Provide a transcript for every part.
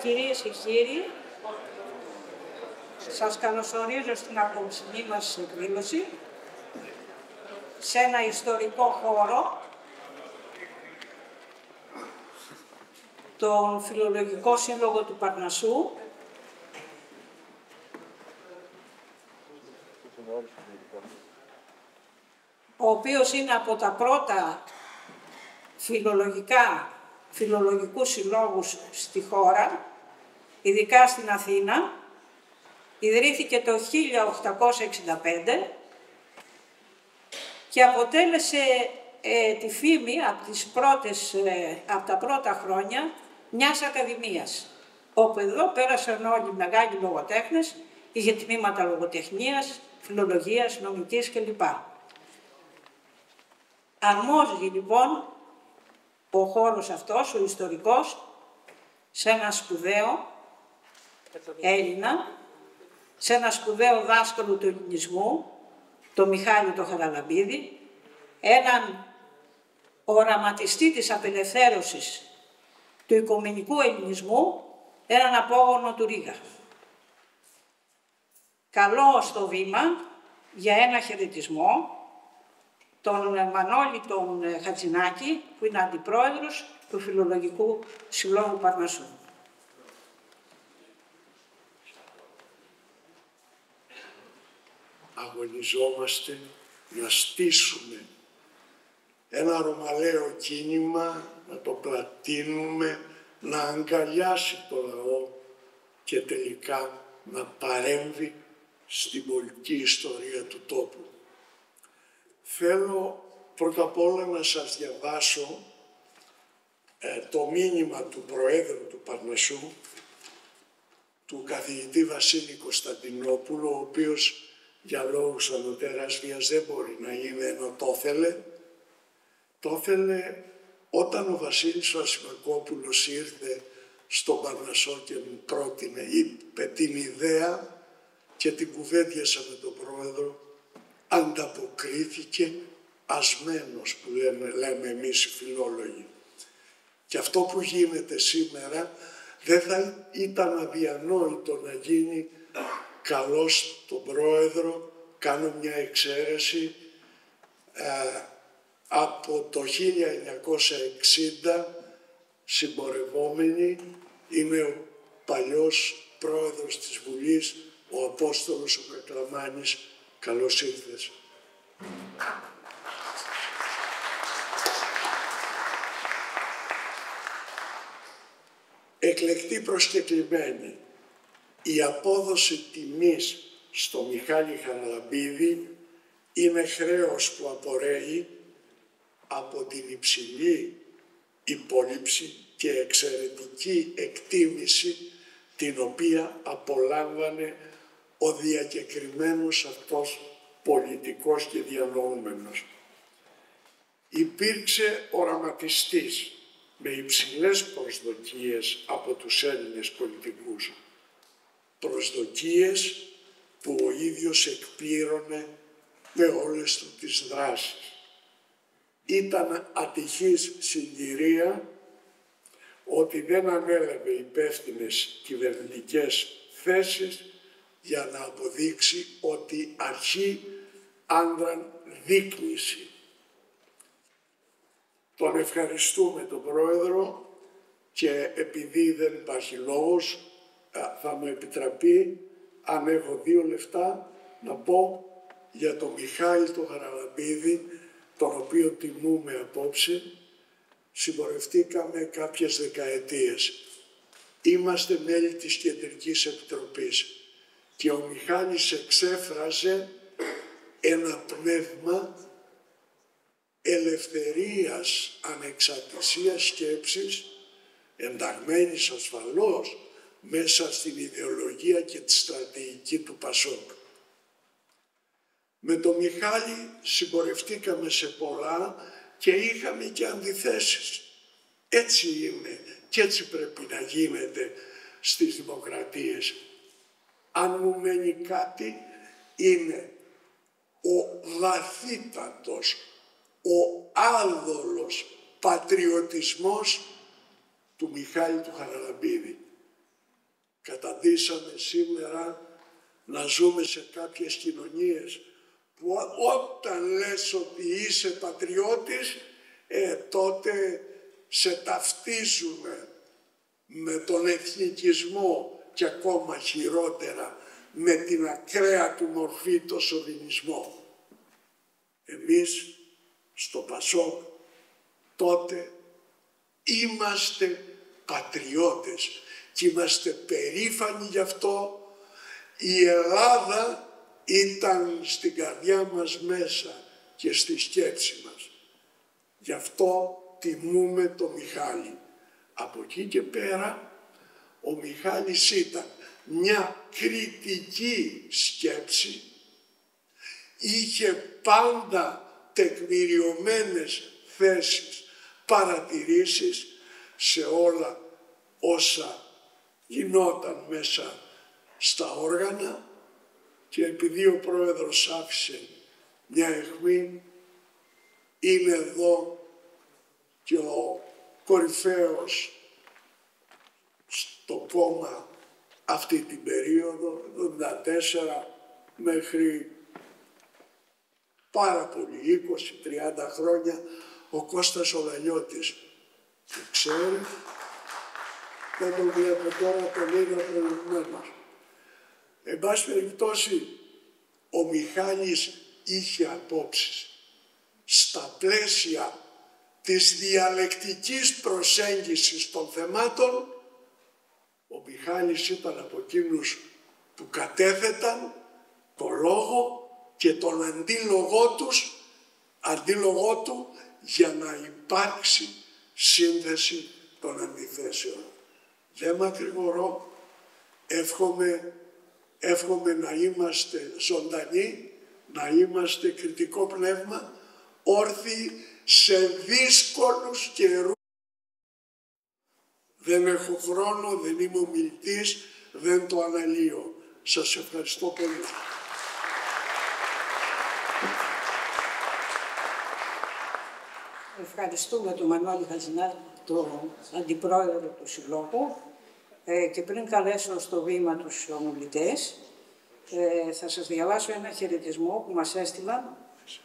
Κυρίες και κύριοι, σας καλωσορίζω στην απόψινή μας εκδήλωση σε ένα ιστορικό χώρο, τον Φιλολογικό Σύλλογο του Παρνασσού, ο οποίος είναι από τα πρώτα φιλολογικούς συλλόγους στη χώρα, ειδικά στην Αθήνα. Ιδρύθηκε το 1865 και αποτέλεσε τη φήμη από τα πρώτα χρόνια μιας ακαδημίας, όπου εδώ πέρασαν όλοι οι μεγάλοι λογοτέχνες, είχε τμήματα λογοτεχνίας, φιλολογίας, νομικής κλπ. Αρμόζει λοιπόν ο χώρος αυτός, ο ιστορικός, σε ένα σπουδαίο Έλληνα, σε ένα σπουδαίο δάσκαλο του ελληνισμού, τον Μιχάλη τον Χαραλαμπίδη, έναν οραματιστή της απελευθέρωσης του οικουμενικού ελληνισμού, έναν απόγονο του Ρήγα. Καλώ στο βήμα για ένα χαιρετισμό τον Μανώλη τον Χατζηνάκη, που είναι αντιπρόεδρος του Φιλολογικού Συλλόγου Παρνασσού. Αγωνιζόμαστε να στήσουμε ένα ρωμαλαίο κίνημα, να το πλατείνουμε, να αγκαλιάσει το λαό και τελικά να παρέμβει στην πολιτική ιστορία του τόπου. Θέλω πρώτα απ' όλα να σας διαβάσω το μήνυμα του Προέδρου του Παρνασσού, του καθηγητή Βασίλη Κωνσταντινόπουλου, ο οποίος για λόγους ανωτέρας βίας δεν μπορεί να είναι, ενώ το ήθελε. Το ήθελε όταν ο Βασίλης ο Ασημακόπουλος ήρθε στον Παρνασσό και μου πρότεινε, είπε την ιδέα και την κουβέντιασα με τον Πρόεδρο, ανταποκρίθηκε ασμένος, που λέμε εμείς οι φιλόλογοι. Και αυτό που γίνεται σήμερα δεν θα ήταν αδιανόητο να γίνει. Καλώς τον Πρόεδρο, κάνω μια εξαίρεση, από το 1960 συμπορευόμενοι είναι ο παλιός Πρόεδρος της Βουλής, ο Απόστολος ο Κακλαμάνης. Καλώς ήρθες. Εκλεκτοί προσκεκλημένοι, η απόδοση τιμής στο Μιχάλη Χαραλαμπίδη είναι χρέος που απορρέει από την υψηλή υπόλοιψη και εξαιρετική εκτίμηση την οποία απολάμβανε ο διακεκριμένος αυτός πολιτικός και διανοούμενος. Υπήρξε οραματιστής με υψηλές προσδοκίες από τους Έλληνες πολιτικούς. Προσδοκίες που ο ίδιος εκπλήρωνε με όλες του τις δράσεις. Ήταν ατυχής συγκυρία ότι δεν ανέλαβε υπεύθυνες κυβερνητικές θέσεις για να αποδείξει ότι αρχή άνδραν δείκνηση. Τον ευχαριστούμε τον Πρόεδρο και επειδή δεν υπάρχει λόγος, θα μου επιτραπεί, αν έχω 2 λεπτά, να πω για τον Μιχάλη τον Χαραλαμπίδη, τον οποίο τιμούμε απόψε. Συμπορευτήκαμε κάποιες δεκαετίες. Είμαστε μέλη της Κεντρικής Επιτροπής και ο Μιχάλης εξέφραζε ένα πνεύμα ελευθερίας, ανεξαρτησίας σκέψης, ενταγμένης ασφαλώς μέσα στην ιδεολογία και τη στρατηγική του Πασόκ. Με τον Μιχάλη συμπορευτήκαμε σε πολλά και είχαμε και αντιθέσεις. Έτσι είναι και έτσι πρέπει να γίνεται στις δημοκρατίες. Αν μου μένει κάτι, είναι ο βαθύτατος, ο άδολος πατριωτισμός του Μιχάλη του Χαραλαμπίδη. Καταντήσαμε σήμερα να ζούμε σε κάποιες κοινωνίες που όταν λες ότι είσαι πατριώτης, τότε σε ταυτίζουν με τον εθνικισμό και ακόμα χειρότερα με την ακραία του μορφή το σοβινισμό. Εμείς στο Πασόκ τότε είμαστε πατριώτες και είμαστε περήφανοι γι' αυτό. Η Ελλάδα ήταν στην καρδιά μας μέσα και στη σκέψη μας. Γι' αυτό τιμούμε το Μιχάλη. Από εκεί και πέρα ο Μιχάλης ήταν μια κριτική σκέψη, είχε πάντα τεκμηριωμένες θέσεις, παρατηρήσεις σε όλα όσα γινόταν μέσα στα όργανα, και επειδή ο πρόεδρος άφησε μια αιχμή, είναι εδώ και ο κορυφαίος στο κόμμα αυτή την περίοδο, 74 μέχρι πάρα πολύ, 20-30 χρόνια, ο Κώστας ο Λαλιώτης. Το ξέρει, δεν τον βλέπω τώρα, τον είδα προηγουμένως. Εν πάση περιπτώσει, ο Μιχάλης είχε απόψεις. Στα πλαίσια της διαλεκτικής προσέγγισης των θεμάτων, ο Μιχάλης ήταν από εκείνους που κατέθεταν το λόγο και τον αντίλογό του για να υπάρξει σύνδεση των αντιθέσεων. Δεν μακρηγορώ, εύχομαι να είμαστε ζωντανοί, να είμαστε κριτικό πνεύμα, όρθιοι σε δύσκολους καιρούς. Δεν έχω χρόνο, δεν είμαι ομιλητής, δεν το αναλύω. Σας ευχαριστώ πολύ. Ευχαριστούμε τον Μανώλη Χατζηνάκη, τον αντιπρόεδρο του Συλλόγου, και πριν καλέσω στο βήμα τους ομιλητές, θα σας διαβάσω ένα χαιρετισμό που μας έστειλαν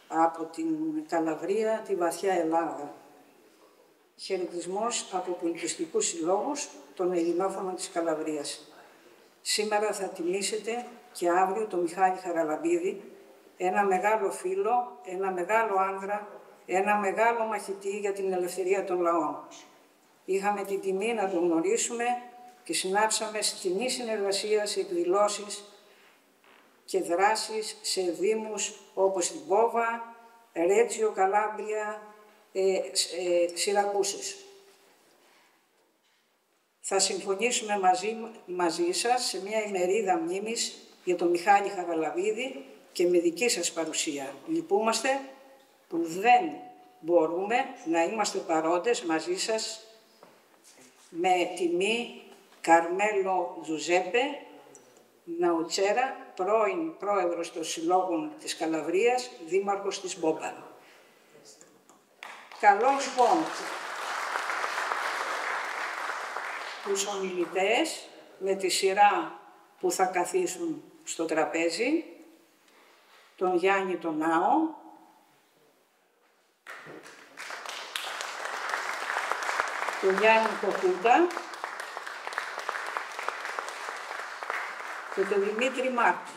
από την Καλαβρία, τη βαθιά Ελλάδα. Χαιρετισμός από πολιτιστικούς συλλόγους των Ελληνόφωνων της Καλαβρίας. Σήμερα θα τιμήσετε και αύριο τον Μιχάλη Χαραλαμπίδη, ένα μεγάλο φίλο, ένα μεγάλο άνδρα, ένα μεγάλο μαχητή για την ελευθερία των λαών. Είχαμε την τιμή να τον γνωρίσουμε και συνάψαμε στενή συνεργασία σε εκδηλώσεις και δράσεις σε δήμους όπως την Πόβα, Ρέτζιο, Καλάμπρια, Σιρακούσες. Θα συμφωνήσουμε μαζί σας σε μια ημερίδα μνήμης για τον Μιχάλη Χαραλαμπίδη και με δική σας παρουσία. Λυπούμαστε που δεν μπορούμε να είμαστε παρόντες μαζί σας με τιμή Καρμέλο Τζουζέπε Ναουτσέρα, πρώην πρόεδρος των Συλλόγων της Καλαβρίας, δήμαρχος της Μπόμπα. Καλό λοιπόν τους ομιλητές με τη σειρά που θα καθίσουν στο τραπέζι, τον Γιάννη τον Νάο, τον Γιάννη Κοκούτα και τον Δημήτρη Μάρτη.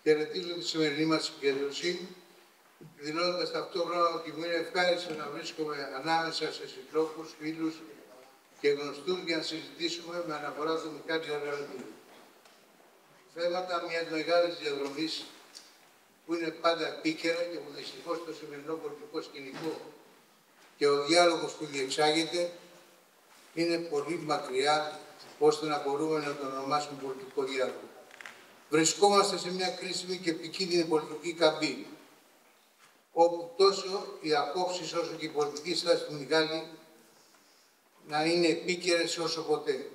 Χαιρετίζω τη σημερινή μας συγκέντρωση, δηλώνοντας ταυτόχρονα ότι μου είναι ευχάριστο να βρίσκομαι ανάμεσα σε συντρόφους, φίλους και γνωστούς για να συζητήσουμε με αναφορά του Μιχάλη Χαραλαμπίδη. Θέματα μιας μεγάλης διαδρομής που είναι πάντα επίκαιρα και που δυστυχώς το σημερινό πολιτικό σκηνικό και ο διάλογος που διεξάγεται είναι πολύ μακριά ώστε να μπορούμε να τον ονομάσουμε πολιτικό διάλογο. Βρισκόμαστε σε μια κρίσιμη και επικίνδυνη πολιτική καμπή, όπου τόσο οι απόψεις όσο και η πολιτική στάση του Μιχάλη να είναι επίκαιρες όσο ποτέ.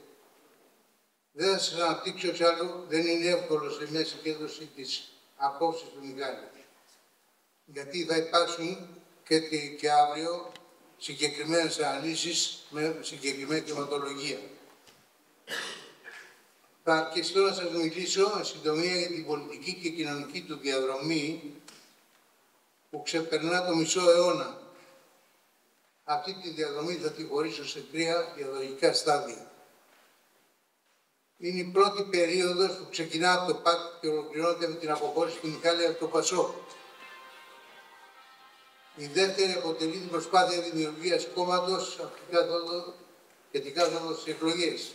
Δεν θα σας αναπτύξω κι άλλο, δεν είναι εύκολο σε μια συγκέντρωση της απόψης του Μιχάλη. Γιατί θα υπάρξουν και αύριο συγκεκριμένες αναλύσεις με συγκεκριμένη θεματολογία. Θα αρκεστώ να σας μιλήσω εν συντομία για την πολιτική και κοινωνική του διαδρομή που ξεπερνά το μισό αιώνα. Αυτή τη διαδρομή θα τη χωρίσω σε 3 διαδοχικά στάδια. Είναι η πρώτη περίοδος που ξεκινά από το ΠΑΚ και ολοκληρώνεται με την αποχώρηση του Μιχάλη από το ΠΑΣΟΚ. Η δεύτερη αποτελεί την προσπάθεια δημιουργίας κόμματος και την κάθοδο στις εκλογές.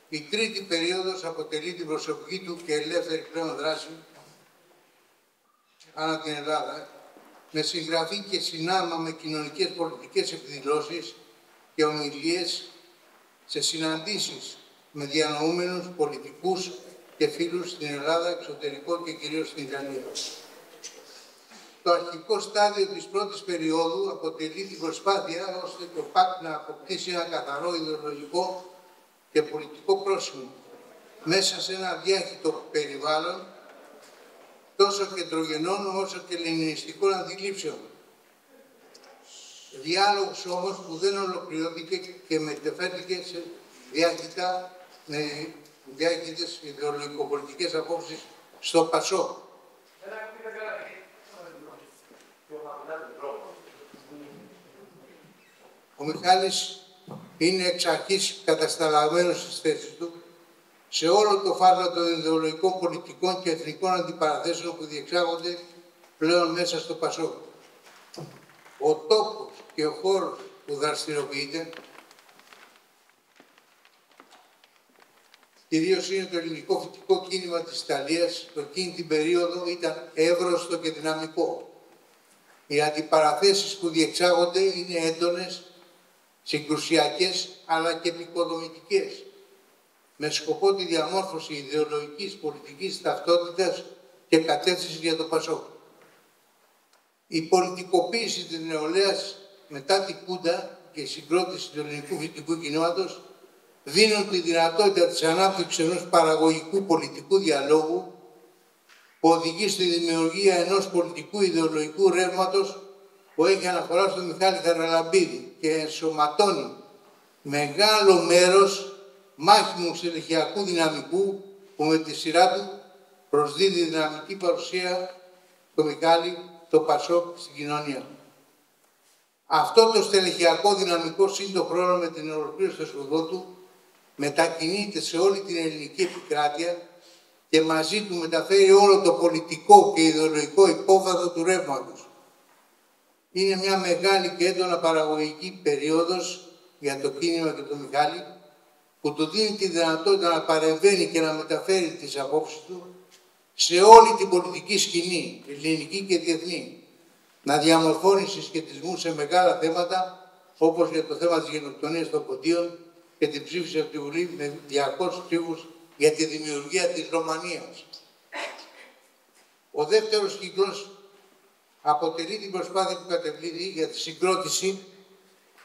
Η τρίτη περίοδος αποτελεί την προσωπική του και ελεύθερη πλέον δράση ανά την Ελλάδα, με συγγραφή και συνάμα με κοινωνικές πολιτικές εκδηλώσεις και ομιλίες σε συναντήσεις με διανοούμενους πολιτικούς και φίλους στην Ελλάδα, εξωτερικό και κυρίως στην Ιταλία. Το αρχικό στάδιο της πρώτης περίοδου αποτελεί την προσπάθεια ώστε το ΠΑΚ να αποκτήσει ένα καθαρό ιδεολογικό και πολιτικό πρόσημο μέσα σε ένα διάχυτο περιβάλλον τόσο κεντρογενών όσο και ελληνιστικών αντιλήψεων. Διάλογος όμως που δεν ολοκληρώθηκε και μετεφέρθηκε σε διάχυτες ιδεολογικοπολιτικές απόψεις στο ΠΑΣΟΚ. Ο Μιχάλης είναι εξ αρχής κατασταλαγμένος στις θέσεις του σε όλο το φάσμα των ιδεολογικών, πολιτικών και εθνικών αντιπαραθέσεων που διεξάγονται πλέον μέσα στο ΠΑΣΟΚ. Ο τόπος και ο χώρος που δραστηριοποιείται κυρίως είναι το ελληνικό φοιτητικό κίνημα της Ιταλίας, που εκείνη την περίοδο ήταν εύρωστο και δυναμικό. Οι αντιπαραθέσεις που διεξάγονται είναι έντονες, συγκρουσιακές αλλά και επικοδομητικές, με σκοπό τη διαμόρφωση ιδεολογικής πολιτικής ταυτότητας και κατεύθυνσης για το ΠΑΣΟΚ. Η πολιτικοποίηση της νεολαίας μετά την Κούντα και η συγκρότηση του ελληνικού φοιτητικού κινήματος δίνουν τη δυνατότητα της ανάπτυξης ενός παραγωγικού πολιτικού διαλόγου που οδηγεί στη δημιουργία ενός πολιτικού ιδεολογικού ρεύματος που έχει αναφορά στον Μιχάλη Χαραλαμπίδη και ενσωματώνει μεγάλο μέρος μάχημου στελεχειακού δυναμικού που με τη σειρά του προσδίδει δυναμική παρουσία στο Μιχάλη, το ΠΑΣΟΚ στην κοινωνία. Αυτό το στελεχειακό δυναμικό σύντο χρόνο με την ολοκλήρωση των σπουδών του μετακινείται σε όλη την ελληνική επικράτεια και μαζί του μεταφέρει όλο το πολιτικό και ιδεολογικό υπόβαθρο του ρεύματος. Είναι μια μεγάλη και έντονα παραγωγική περίοδος για το κίνημα και τον Μιχάλη, που του δίνει τη δυνατότητα να παρεμβαίνει και να μεταφέρει τις απόψεις του σε όλη την πολιτική σκηνή, ελληνική και διεθνή, να διαμορφώνει συσχετισμούς σε μεγάλα θέματα, όπως για το θέμα της γενοκτονίας των Ποντίων και την ψήφιση από τη Βουλή με 200 ψήφους για τη δημιουργία της Ρωμανίας. Ο δεύτερος κύκλος αποτελεί την προσπάθεια που κατεβλήθη για τη συγκρότηση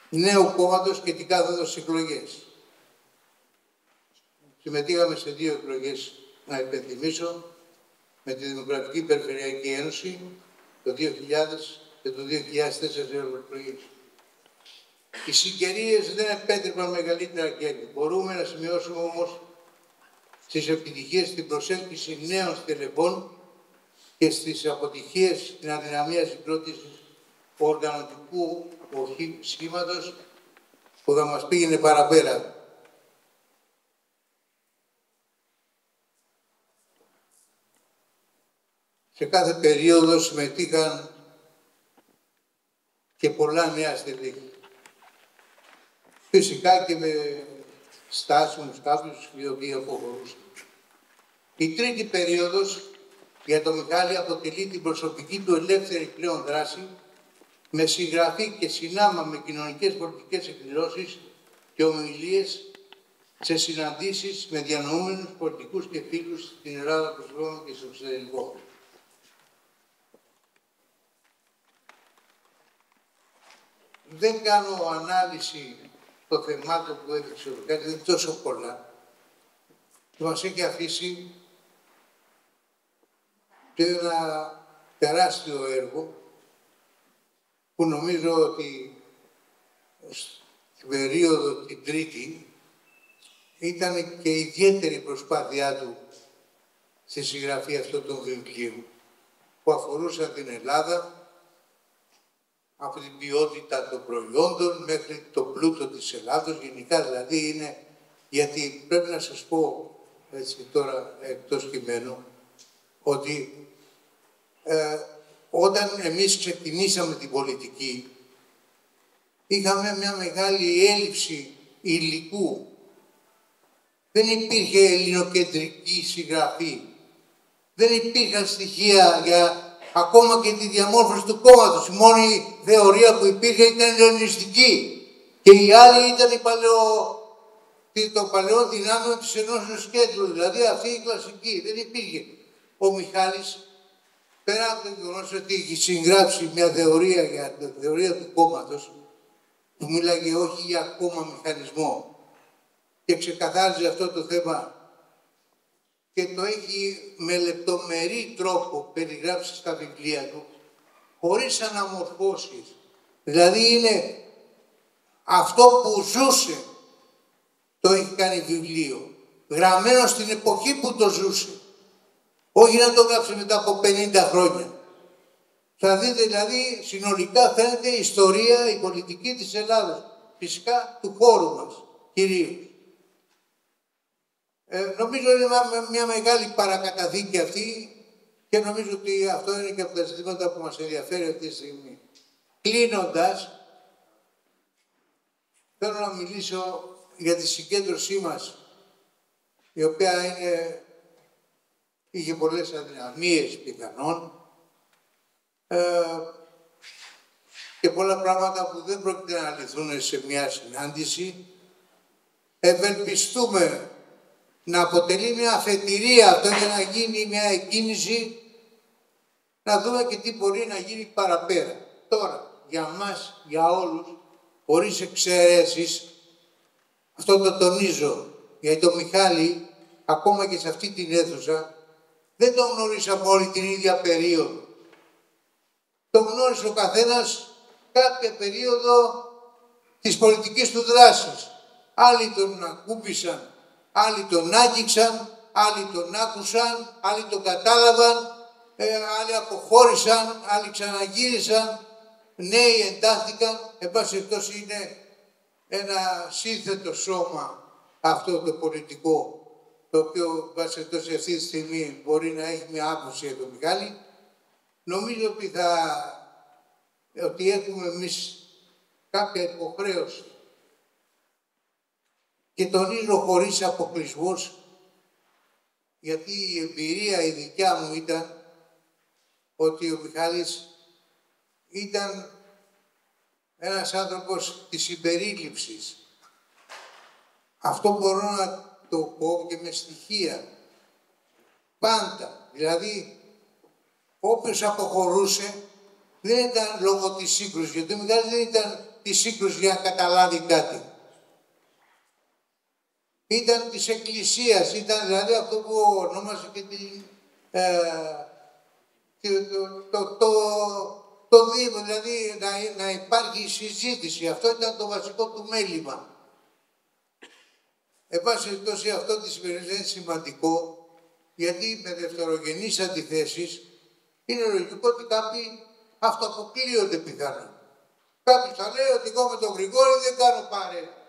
νέου κόμματος και την κάθοδο στις εκλογές. Συμμετείχαμε σε 2 εκλογές, να υπενθυμίσω, με τη Δημοκρατική Περιφερειακή Ένωση το 2000 και το 2004 εκλογές. Οι συγκαιρίες δεν επέτρεπαν μεγαλύτερα κέρδη. Μπορούμε να σημειώσουμε όμως στις επιτυχίες στην προσέλκυση νέων στελεχών και στις αποτυχίες στην αδυναμία συγκρότησης οργανωτικού σχήματος που θα μας πήγαινε παραπέρα. Σε κάθε περίοδο συμμετείχαν και πολλά νέα στελέχη. Φυσικά και με στάσιμους κάποιους οι οποίοι αποχωρούσαν. Η τρίτη περίοδος για τον Μιχάλη αποτελεί την προσωπική του ελεύθερη πλέον δράση με συγγραφή και συνάμα με κοινωνικές πολιτικές εκδηλώσεις και ομιλίες σε συναντήσεις με διανοούμενους πολιτικούς και φίλους στην Ελλάδα, προς Ρώμα και στο εξωτερικό. Δεν κάνω ανάλυση των θεμάτων που έδειξε ο Μιχάλης, είναι τόσο πολλά. Και μας έχει αφήσει και ένα τεράστιο έργο που νομίζω ότι στην περίοδο την τρίτη ήταν και ιδιαίτερη προσπάθειά του στη συγγραφή αυτών των βιβλίων που αφορούσαν την Ελλάδα από την ποιότητα των προϊόντων μέχρι το πλούτο της Ελλάδος. Γενικά δηλαδή είναι, γιατί πρέπει να σας πω έτσι τώρα εκτός κειμένου, ότι όταν εμείς ξεκινήσαμε την πολιτική είχαμε μια μεγάλη έλλειψη υλικού. Δεν υπήρχε ελληνοκεντρική συγγραφή. Δεν υπήρχαν στοιχεία για ακόμα και τη διαμόρφωση του κόμματος. Η μόνη θεωρία που υπήρχε ήταν η ελληνιστική. Και οι άλλοι ήταν το παλαιό δυνάμιο της Ενώσεως Κέντρου. Δηλαδή αυτή η κλασική. Δεν υπήρχε. Ο Μιχάλης, πέρα από το γεγονός ότι έχει συγγράψει μια θεωρία για τη θεωρία του κόμματος, που μίλαγε όχι για κόμμα μηχανισμό, και ξεκαθάριζε αυτό το θέμα και το έχει με λεπτομερή τρόπο περιγράψει στα βιβλία του, χωρίς αναμορφώσεις. Δηλαδή είναι αυτό που ζούσε, το έχει κάνει βιβλίο, γραμμένο στην εποχή που το ζούσε. Όχι να το γράψει μετά από 50 χρόνια. Θα δείτε δηλαδή συνολικά φαίνεται η ιστορία, η πολιτική της Ελλάδας. Φυσικά του χώρου μας κυρίως. Νομίζω είναι μια μεγάλη παρακαταθήκη αυτή και νομίζω ότι αυτό είναι και από τα ζητήματα που μας ενδιαφέρει αυτή τη στιγμή. Κλείνοντας, θέλω να μιλήσω για τη συγκέντρωσή μας, η οποία είχε πολλές αδυναμίες πιθανόν και πολλά πράγματα που δεν πρόκειται να λυθούν σε μια συνάντηση. Ευελπιστούμε να αποτελεί μια αφετηρία αυτό για να γίνει μια εκκίνηση, να δούμε και τι μπορεί να γίνει παραπέρα. Τώρα, για μας, για όλους, χωρίς εξαιρέσεις, αυτό το τονίζω, γιατί το Μιχάλη, ακόμα και σε αυτή την αίθουσα, δεν τον γνωρίσαμε όλη την ίδια περίοδο. Τον γνώρισε ο καθένας κάποια περίοδο της πολιτικής του δράσης. Άλλοι τον ακούμπησαν, άλλοι τον άγγιξαν, άλλοι τον άκουσαν, άλλοι τον κατάλαβαν, άλλοι αποχώρησαν, άλλοι ξαναγύρισαν, νέοι εντάχθηκαν. Εν πάση περιπτώσει είναι ένα σύνθετο σώμα αυτό το πολιτικό, το οποίο εν πάση περιπτώσει αυτή τη στιγμή μπορεί να έχει μια άποψη για τον Μιχάλη. Νομίζω ότι έχουμε εμείς κάποια υποχρέωση και τονίζω χωρίς αποκλεισμούς, γιατί η εμπειρία η δικιά μου ήταν ότι ο Μιχάλης ήταν ένας άνθρωπος της συμπερίληψης. Αυτό μπορώ να το πω και με στοιχεία. Πάντα. Δηλαδή, όποιος αποχωρούσε δεν ήταν λόγω της σύγκρουσης, γιατί ο Μιχάλης δεν ήταν της σύγκρουσης για να καταλάβει κάτι. Ήταν της Εκκλησίας, ήταν δηλαδή αυτό που ονόμασε και το Δήμο, δηλαδή να υπάρχει συζήτηση. Αυτό ήταν το βασικό του μέλημα. Εν πάση περιπτώσει αυτό της σημερινής είναι σημαντικό, γιατί με δευτερογενείς αντιθέσεις είναι λογικό ότι κάποιοι αυτοαποκλείονται πιθανά. Κάποιος θα λέει ότι εγώ με τον Γρηγόρη δεν κάνω παρέα.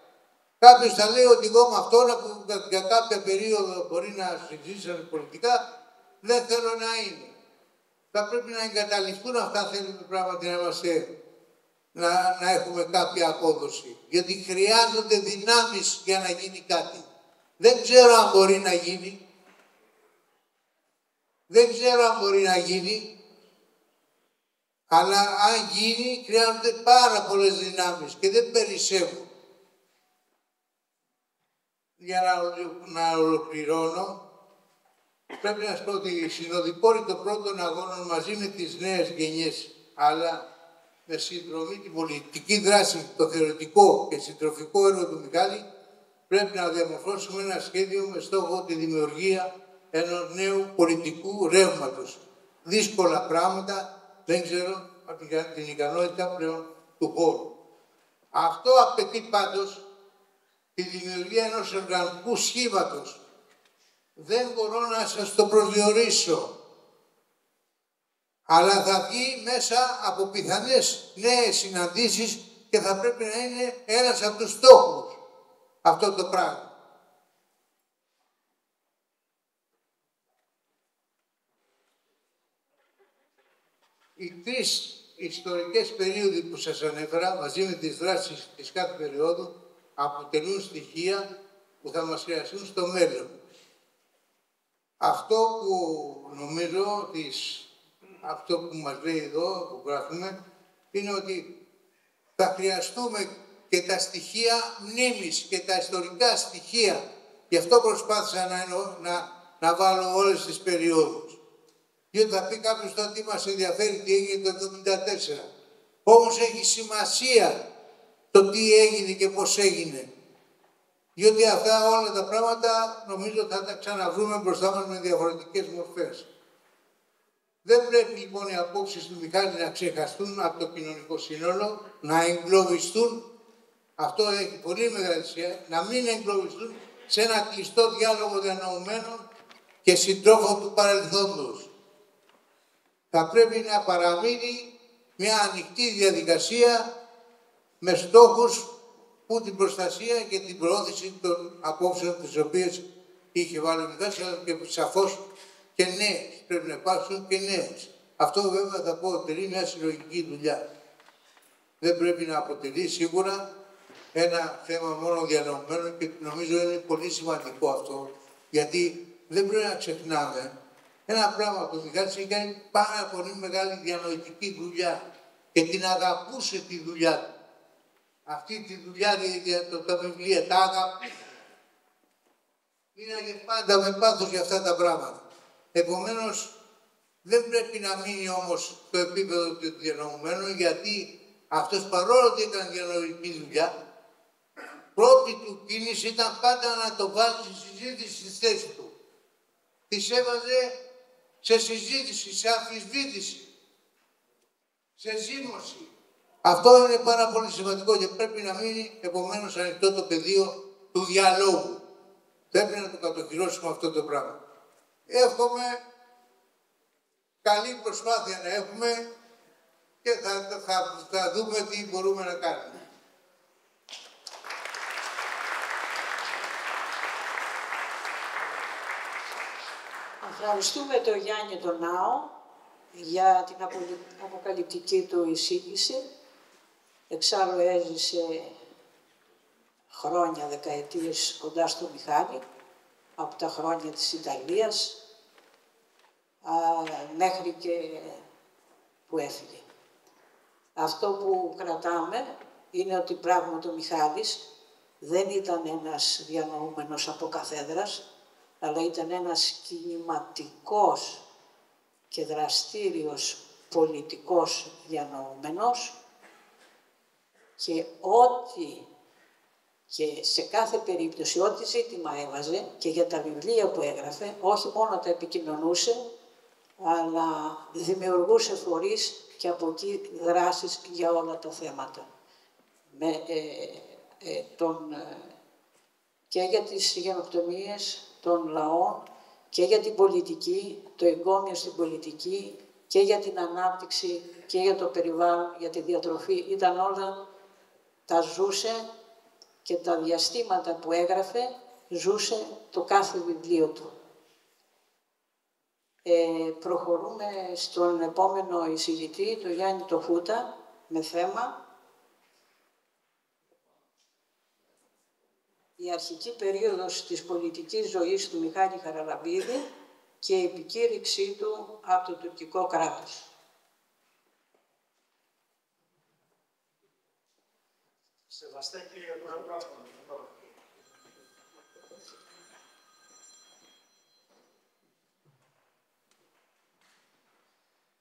Κάποιος θα λέει ότι εγώ με αυτόν που για κάποια περίοδο μπορεί να συζητήσουν πολιτικά, δεν θέλω να είναι. Θα πρέπει να εγκαταλειφθούν αυτά, θέλουμε πράγματι να είμαστε να έχουμε κάποια απόδοση. Γιατί χρειάζονται δυνάμεις για να γίνει κάτι. Δεν ξέρω αν μπορεί να γίνει. Δεν ξέρω αν μπορεί να γίνει. Αλλά αν γίνει, χρειάζονται πάρα πολλές δυνάμεις και δεν περισσεύουν. Για να ολοκληρώνω, πρέπει να σας πω ότι οι συνοδοιπόροι των πρώτων αγώνων μαζί με τις νέες γενιές, αλλά με συνδρομή την πολιτική δράση, το θεωρητικό και συντροφικό έργο του Μιχάλη, πρέπει να διαμορφώσουμε ένα σχέδιο με στόχο τη δημιουργία ενός νέου πολιτικού ρεύματος. Δύσκολα πράγματα, δεν ξέρω την ικανότητα πλέον του χώρου. Αυτό απαιτεί πάντως τη δημιουργία ενός οργανικού σχήματος. Δεν μπορώ να σας το προσδιορίσω, αλλά θα βγει μέσα από πιθανές νέες συναντήσεις και θα πρέπει να είναι ένας από τους στόχους αυτό το πράγμα. Οι τρεις ιστορικές περίοδοι που σας ανέφερα, μαζί με τις δράσεις της κάθε περίοδου, αποτελούν στοιχεία που θα μας χρειαστούν στο μέλλον. Αυτό που νομίζω, αυτό που μας λέει εδώ, που γράφουμε, είναι ότι θα χρειαστούμε και τα στοιχεία μνήμης και τα ιστορικά στοιχεία. Γι' αυτό προσπάθησα να βάλω όλες τις περιόδους. Διότι θα πει κάποιος τώρα τι μας ενδιαφέρει, τι έγινε το 1974. Όμως έχει σημασία το τι έγινε και πώς έγινε. Διότι αυτά όλα τα πράγματα νομίζω θα τα ξαναβρούμε μπροστά μας με διαφορετικές μορφές. Δεν πρέπει λοιπόν οι απόψεις του Μιχάλη να ξεχαστούν από το κοινωνικό σύνολο, να εγκλωβιστούν. Αυτό έχει πολύ μεγάλη σημασία, να μην εγκλωβιστούν σε ένα κλειστό διάλογο διανοουμένων και συντρόφων του παρελθόντος. Θα πρέπει να παραμείνει μια ανοιχτή διαδικασία με στόχους που την προστασία και την προώθηση των απόψεων τις οποίες είχε βάλει ο Μιχάλης, αλλά και σαφώς και νέες. Πρέπει να υπάρξουν και νέες. Αυτό βέβαια θα πω αποτελεί μια συλλογική δουλειά. Δεν πρέπει να αποτελεί σίγουρα ένα θέμα μόνο διανοωμένο και νομίζω είναι πολύ σημαντικό αυτό, γιατί δεν πρέπει να ξεχνάμε ένα πράγμα που ο Μιχάλης έχει κάνει πάρα πολύ μεγάλη διανοητική δουλειά και την αγαπούσε τη δουλειά του. Αυτή τη δουλειά για τα βιβλία, τα αγαπούσε. Μείναγε πάντα με πάθος για αυτά τα πράγματα. Επομένως, δεν πρέπει να μείνει όμως στο επίπεδο του διανοουμένου, γιατί αυτός παρόλο ότι έκανε διανοητική δουλειά, πρώτη του κίνηση ήταν πάντα να το βάζει στη συζήτηση στη θέση του. Τις έβαζε σε συζήτηση, σε αμφισβήτηση, σε ζήμωση. Αυτό είναι πάρα πολύ σημαντικό και πρέπει να μείνει επομένως ανοιχτό το πεδίο του διαλόγου. Πρέπει να το κατοχυρώσουμε αυτό το πράγμα. Εύχομαι καλή προσπάθεια να έχουμε και θα δούμε τι μπορούμε να κάνουμε. Ευχαριστούμε τον Γιάννη τον Νάο για την αποκαλυπτική του εισήγηση. Εξάλλου έζησε χρόνια, δεκαετίες κοντά στο Μιχάλη, από τα χρόνια της Ιταλίας μέχρι και που έφυγε. Αυτό που κρατάμε είναι ότι πράγματι ο Μιχάλης δεν ήταν ένας διανοούμενος από καθέδρας, αλλά ήταν ένας κινηματικός και δραστήριος πολιτικός διανοούμενος και και σε κάθε περίπτωση ό,τι ζήτημα έβαζε και για τα βιβλία που έγραφε, όχι μόνο τα επικοινωνούσε, αλλά δημιουργούσε φορείς και από εκεί δράσεις για όλα τα θέματα. Και για τις γενοκτονίες των λαών και για την πολιτική, το εγκόμιο στην πολιτική και για την ανάπτυξη και για το περιβάλλον, για τη διατροφή. Ήταν όλα, τα ζούσε και τα διαστήματα που έγραφε ζούσε το κάθε βιβλίο του. Προχωρούμε στον επόμενο εισηγητή, τον Γιάννη το Φούτα, με θέμα η αρχική περίοδος της πολιτικής ζωής του Μιχάλη Χαραλαμπίδη και η επικήρυξή του από το τουρκικό κράτος. Σεβαστέ κύριε Πρόεδρε.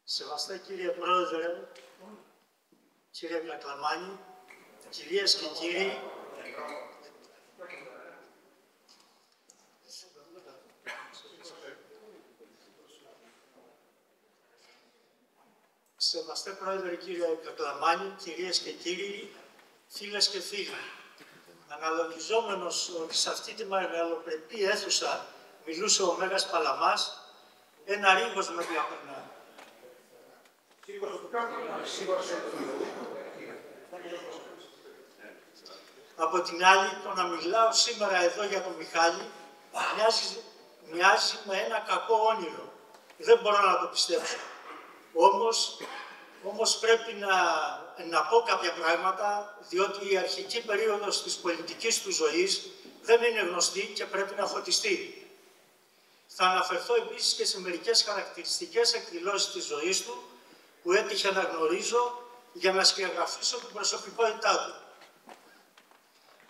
Σεβαστέ κύριε Πρόεδρε, κύριε Κακλαμάνη, κυρίες και κύριοι, σεβαστέ Πρόεδρε κύριε Κακλαμάνη, κυρίες και κύριοι, φίλες και φίλοι, αναλογιζόμενος ότι σε αυτή τη μεγαλοπρεπή αίθουσα μιλούσε ο Μέγας Παλαμάς, ένα ρίγος με διαπερνά. Από την άλλη, το να μιλάω σήμερα εδώ για τον Μιχάλη μοιάζει με ένα κακό όνειρο. Δεν μπορώ να το πιστέψω. Όμως πρέπει να πω κάποια πράγματα, διότι η αρχική περίοδος της πολιτικής του ζωής δεν είναι γνωστή και πρέπει να φωτιστεί. Θα αναφερθώ επίσης και σε μερικές χαρακτηριστικές εκδηλώσεις της ζωής του, που έτυχε να γνωρίζω για να σκιαγραφίσω την προσωπικότητά του.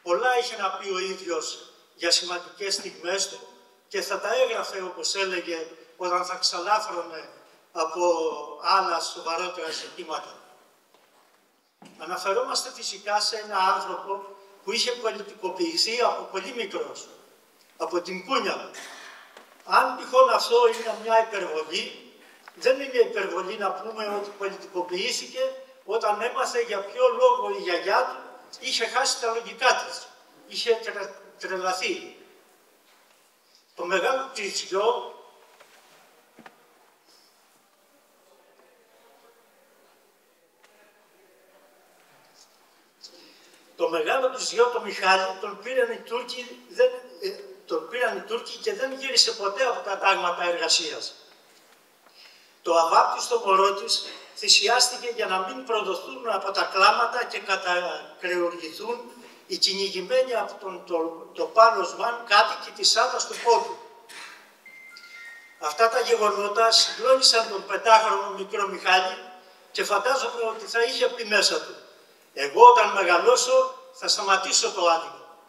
Πολλά είχε να πει ο ίδιος για σημαντικές στιγμές του και θα τα έγραφε, όπως έλεγε, όταν θα ξαλάφρωνε από άλλα σοβαρότερα ζητήματα. Αναφερόμαστε φυσικά σε ένα άνθρωπο που είχε πολιτικοποιηθεί από πολύ μικρός, από την κούνια του. Αν τυχόν αυτό είναι μια υπερβολή, δεν είναι υπερβολή να πούμε ότι πολιτικοποιήθηκε όταν έμαθε για ποιο λόγο η γιαγιά του είχε χάσει τα λογικά της, είχε τρελαθεί. Το μεγάλο της γιο, το Μιχάλη, τον πήραν οι Τούρκοι και δεν γύρισε ποτέ από τα τάγματα εργασίας. Το αβάπτιστο μωρό της θυσιάστηκε για να μην προδοθούν από τα κλάματα και κατακρεουργηθούν οι κυνηγημένοι από το Παν Οσμάν κάτοικοι της Άτας του Πόντου. Αυτά τα γεγονότα συγκλώνησαν τον 5χρονο μικρό Μιχάλη και φαντάζομαι ότι θα είχε πει μέσα του: εγώ όταν μεγαλώσω θα σταματήσω το άδικο.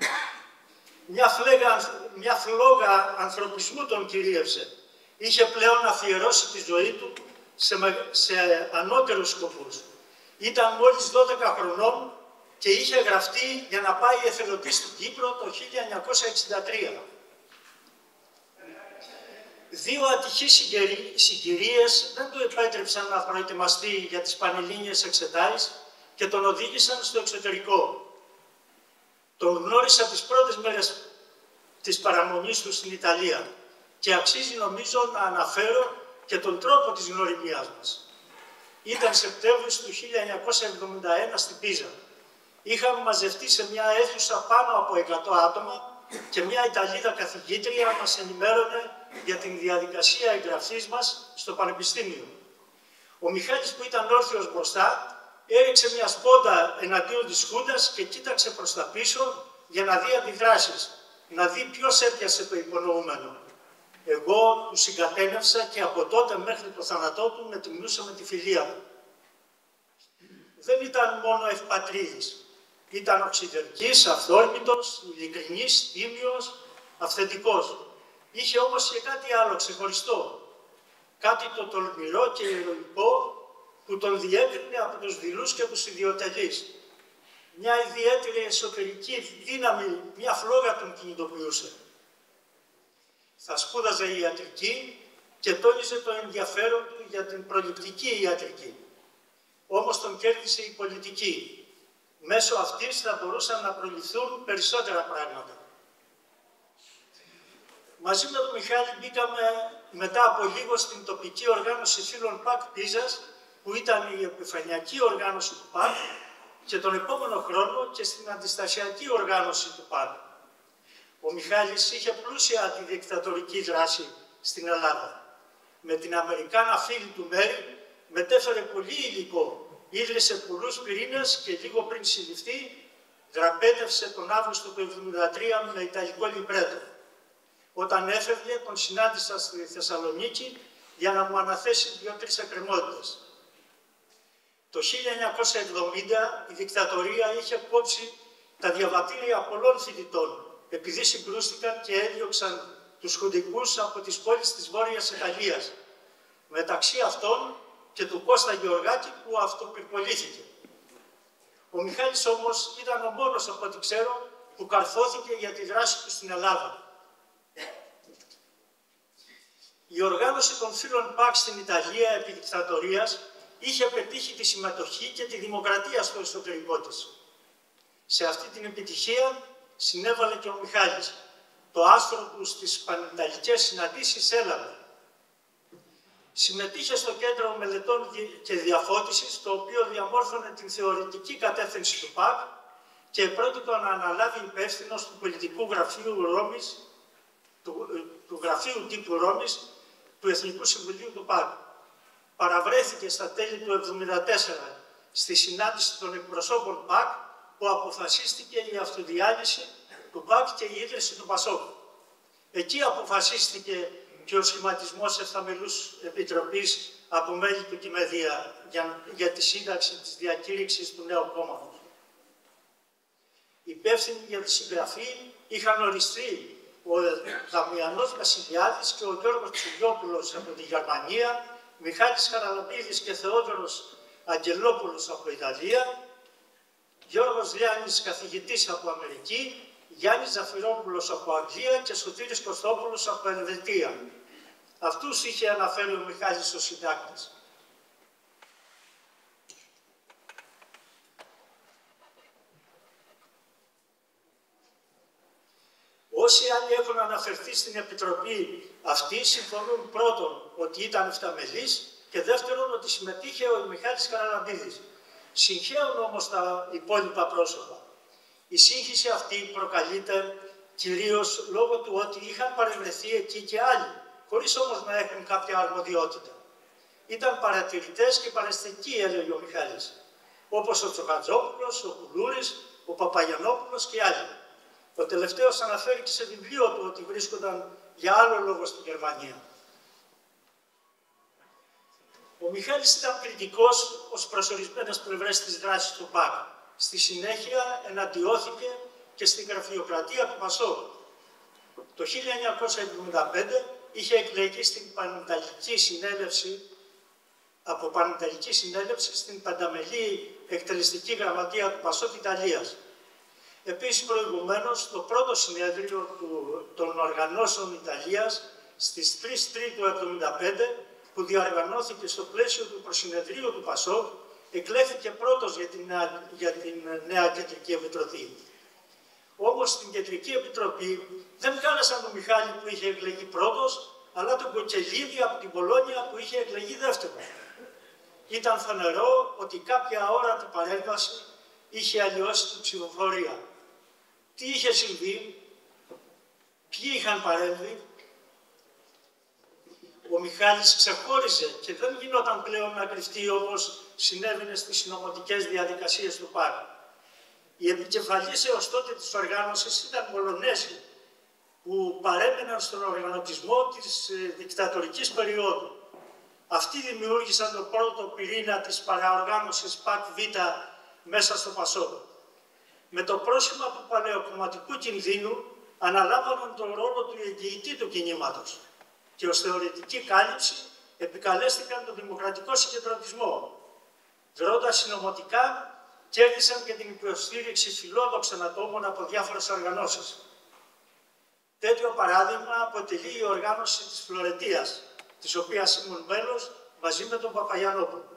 Μια φλόγα ανθρωπισμού τον κυρίευσε. Είχε πλέον αφιερώσει τη ζωή του σε ανώτερους σκοπούς. Ήταν μόλις 12 χρονών και είχε γραφτεί για να πάει εθελοντής στην Κύπρο το 1963. Δύο ατυχείς συγκυρίες δεν του επέτρεψαν να προετοιμαστεί για τις πανελλήνιες εξετάσεις και τον οδήγησαν στο εξωτερικό. Τον γνώρισα τις πρώτες μέρες της παραμονής του στην Ιταλία και αξίζει νομίζω να αναφέρω και τον τρόπο της γνωριμίας μας. Ήταν Σεπτέμβρης του 1971 στην Πίζα. Είχαμε μαζευτεί σε μια αίθουσα πάνω από 100 άτομα και μια Ιταλίδα καθηγήτρια μας ενημέρωνε για την διαδικασία εγγραφής μας στο Πανεπιστήμιο. Ο Μιχάλης, που ήταν όρθιος μπροστά, έριξε μια σπόντα εναντίον της Χούντας και κοίταξε προς τα πίσω για να δει αντιδράσεις, να δει ποιος έπιασε το υπονοούμενο. Εγώ του συγκατένευσα και από τότε μέχρι το θάνατό του με τιμούσε με τη φιλία του. Δεν ήταν μόνο ευπατρίδης. Ήταν οξυδερκής, αυθόρμητος, ειλικρινής, τίμιος, αυθεντικός. Είχε όμως και κάτι άλλο ξεχωριστό. Κάτι το τολμηρό και ηρωικό που τον διέκρινε από τους δειλούς και τους ιδιοτελείς. Μια ιδιαίτερη εσωτερική δύναμη, μια φλόγα τον κινητοποιούσε. Θα σπούδαζε ιατρική και τόνιζε το ενδιαφέρον του για την προληπτική ιατρική. Όμως τον κέρδισε η πολιτική. Μέσω αυτής θα μπορούσαν να προληφθούν περισσότερα πράγματα. Μαζί με τον Μιχάλη μπήκαμε μετά από λίγο στην τοπική οργάνωση φίλων ΠΑΚ Πίζας, που ήταν η επιφανειακή οργάνωση του ΠΑΚ, και τον επόμενο χρόνο και στην αντιστασιακή οργάνωση του ΠΑΚ. Ο Μιχάλης είχε πλούσια αντιδικτατορική δράση στην Ελλάδα. Με την Αμερικάνα φίλη του Μέρη μετέφερε πολύ υλικό, ίδρυσε πολλούς πυρήνες και λίγο πριν συλληφθεί δραπέτευσε τον Αύγουστο του 1973 με ιταλικό λιμπρέτο. Όταν έφευγε, τον συνάντησα στη Θεσσαλονίκη για να μου αναθέσει 2-3 εκκρεμότητες. Το 1970 η δικτατορία είχε κόψει τα διαβατήρια πολλών φοιτητών, επειδή συγκρούστηκαν και έδιωξαν τους χουντικούς από τις πόλεις της Βόρειας Ιταλίας, μεταξύ αυτών και του Κώστα Γεωργάκη που αυτοπυρπολήθηκε. Ο Μιχάλης όμως ήταν ο μόνος, από ό,τι ξέρω, που καρφώθηκε για τη δράση του στην Ελλάδα. Η οργάνωση των φίλων ΠΑΚ στην Ιταλία επί δικτατορίας είχε πετύχει τη συμμετοχή και τη δημοκρατία στο εσωτερικό της. Σε αυτή την επιτυχία συνέβαλε και ο Μιχάλης. Το άστρο του στις πανιταλικές συναντήσεις έλαβε. Συμμετείχε στο Κέντρο Μελετών και Διαφώτισης, το οποίο διαμόρφωνε την θεωρητική κατεύθυνση του ΠΑΚ και πρόκειται να αναλάβει υπεύθυνος του πολιτικού γραφείου Ρώμης, του γραφείου τύπου Ρώμης, του Εθνικού Συμβουλίου του ΠΑΚ. Παραβρέθηκε στα τέλη του 1974 στη συνάντηση των εκπροσώπων ΠΑΚ, που αποφασίστηκε η αυτοδιάλυση του ΠΑΚ και η ίδρυση του ΠΑΣΟΚ. Εκεί αποφασίστηκε και ο σχηματισμός ευθαμελούς επιτροπής από μέλη του Κημεδία για τη σύνταξη της διακήρυξης του νέου κόμματος. Υπεύθυνοι για τη συγγραφή είχαν οριστεί ο Δαμιανός Βασιλιάδης και ο Γιώργος Τσουλιόπουλος από τη Γερμανία, Μιχάλης Χαραλαμπίδης και Θεόδωρος Αγγελόπουλος από Ιταλία, Γιώργος Λιάννης καθηγητής από Αμερική, Γιάννης Ζαφυρόπουλος από Αγγλία και Σωτήρης Κωστόπουλος από Ελβετία. Αυτούς είχε αναφέρει ο Μιχάλης ο συντάκτης. Όσοι άλλοι έχουν αναφερθεί στην Επιτροπή αυτή συμφωνούν πρώτον ότι ήταν εφταμελής και δεύτερον ότι συμμετείχε ο Μιχάλης Χαραλαμπίδης. Συγχαίουν όμως τα υπόλοιπα πρόσωπα. Η σύγχυση αυτή προκαλείται κυρίως λόγω του ότι είχαν παρευρεθεί εκεί και άλλοι, χωρίς όμως να έχουν κάποια αρμοδιότητα. Ήταν παρατηρητές και παρεστικοί, έλεγε ο Μιχάλης, όπως ο Τσοχατζόπουλος, ο Κουλούρης, ο Παπαγιαννόπουλος και άλλοι. Ο τελευταίος αναφέρει και σε βιβλίο του ότι βρίσκονταν για άλλο λόγο στην Γερμανία. Ο Μιχάλης ήταν κριτικός ως προς ορισμένες πλευρές της δράσης του ΠΑΚ. Στη συνέχεια εναντιώθηκε και στην γραφειοκρατία του ΠΑΣΟΚ. Το 1975 είχε εκλεγεί στην Πανιταλική Συνέλευση, από Πανιταλική Συνέλευση στην πενταμελή εκτελεστική γραμματεία του ΠΑΣΟΚ Ιταλίας. Επίσης, προηγουμένως, το πρώτο συνέδριο των οργανώσεων Ιταλίας στις 3 Τρίτου 1975, που διοργανώθηκε στο πλαίσιο του προσυνεδρίου του ΠΑΣΟΚ, εκλέχθηκε πρώτος για την νέα Κεντρική Επιτροπή. Όμως στην Κεντρική Επιτροπή δεν κάλεσαν τον Μιχάλη που είχε εκλεγεί πρώτος, αλλά τον Κοτσελίδη από την Πολόνια που είχε εκλεγεί δεύτερο. Ήταν φανερό ότι κάποια αόρατη παρέμβαση είχε αλλοιώσει την ψηφοφορία. Τι είχε συμβεί, ποιοι είχαν παρέμβει. Ο Μιχάλης ξεχώριζε και δεν γινόταν πλέον να κρυφτεί όπως συνέβαινε στις συνωμοτικές διαδικασίες του ΠΑΚ. Οι επικεφαλής έως τότε της οργάνωσης ήταν Πολωνέζοι που παρέμεναν στον οργανωτισμό της δικτατορικής περίοδου. Αυτοί δημιούργησαν τον πρώτο πυρήνα της παραοργάνωσης ΠΑΚ-Β μέσα στο ΠΑΣΟΚ. Με το πρόσχημα του παλαιοκομματικού κινδύνου αναλάμβαναν τον ρόλο του εγγυητή του κινήματος και ως θεωρητική κάλυψη επικαλέστηκαν τον δημοκρατικό συγκεντρωτισμό. Δρώντας συνωμοτικά, κέρδισαν και την υποστήριξη φιλόδοξων ατόμων από διάφορες οργανώσεις. Τέτοιο παράδειγμα αποτελεί η οργάνωση της Φλωρεντίας, της οποίας ήμουν μέλος μαζί με τον Παπαγιαννόπουλο.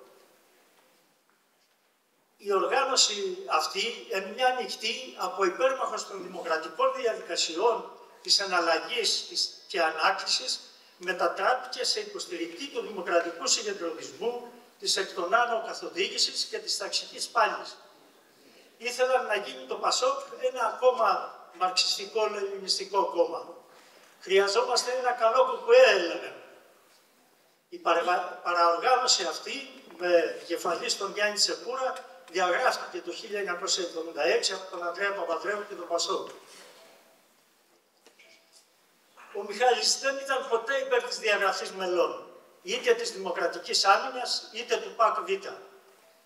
Η οργάνωση αυτή, εν μια νυχτή από υπέρμαχος των δημοκρατικών διαδικασιών της εναλλαγής και ανάκτησης, μετατράπηκε σε υποστηρικτή του δημοκρατικού συγκεντρωτισμού, της εκ των άνω καθοδήγησης και της ταξικής πάλης. Ήθελαν να γίνει το ΠΑΣΟΚ ένα ακόμα μαρξιστικό-λενινιστικό κόμμα. Χρειαζόμαστε ένα καλό κουκουέ, έλεγαν. Η παραοργάνωση αυτή, με κεφαλής τον Γιάννη Τσεπούρα, διαγράφηκε το 1976 από τον Ανδρέα Παπανδρέου και τον Πασόκ. Ο Μιχάλης δεν ήταν ποτέ υπέρ της διαγραφής μελών, είτε της Δημοκρατικής Άμυνας, είτε του ΠΑΚ-Β.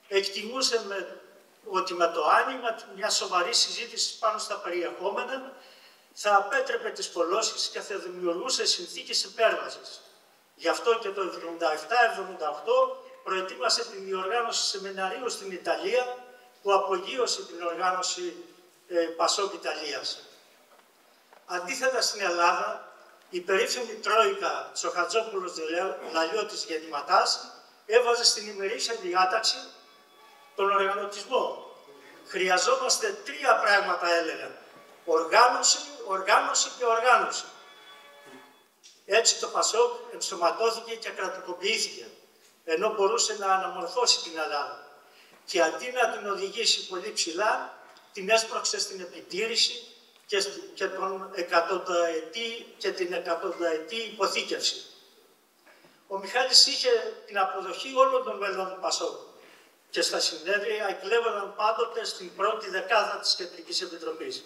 Εκτιμούσε ότι με το άνοιγμα μια σοβαρή συζήτηση πάνω στα περιεχόμενα θα απέτρεπε τις κολώσεις και θα δημιουργούσε συνθήκες υπέρβασης. Γι' αυτό και το 1977-1978 προετοίμασε την διοργάνωση σεμιναρίου στην Ιταλία, που απογείωσε την οργάνωση Πασόκ Ιταλίας. Αντίθετα στην Ελλάδα, η περίφημη Τρόικα Τσοχατζόπουλος-Λαλιώτης Γεννηματάς έβαζε στην ημερήσια διάταξη τον οργανωτισμό. Χρειαζόμαστε τρία πράγματα, έλεγαν. Οργάνωση, οργάνωση και οργάνωση. Έτσι το Πασόκ ενσωματώθηκε και κρατικοποιήθηκε, ενώ μπορούσε να αναμορφώσει την Ελλάδα. Και αντί να την οδηγήσει πολύ ψηλά, την έσπρωξε στην επιτήρηση και την εκατονταετή υποθήκευση. Ο Μιχάλης είχε την αποδοχή όλων των μελών του Πασόκ και στα συνέδρια εκλέγονταν πάντοτε στην πρώτη δεκάδα της Κεντρικής Επιτροπής.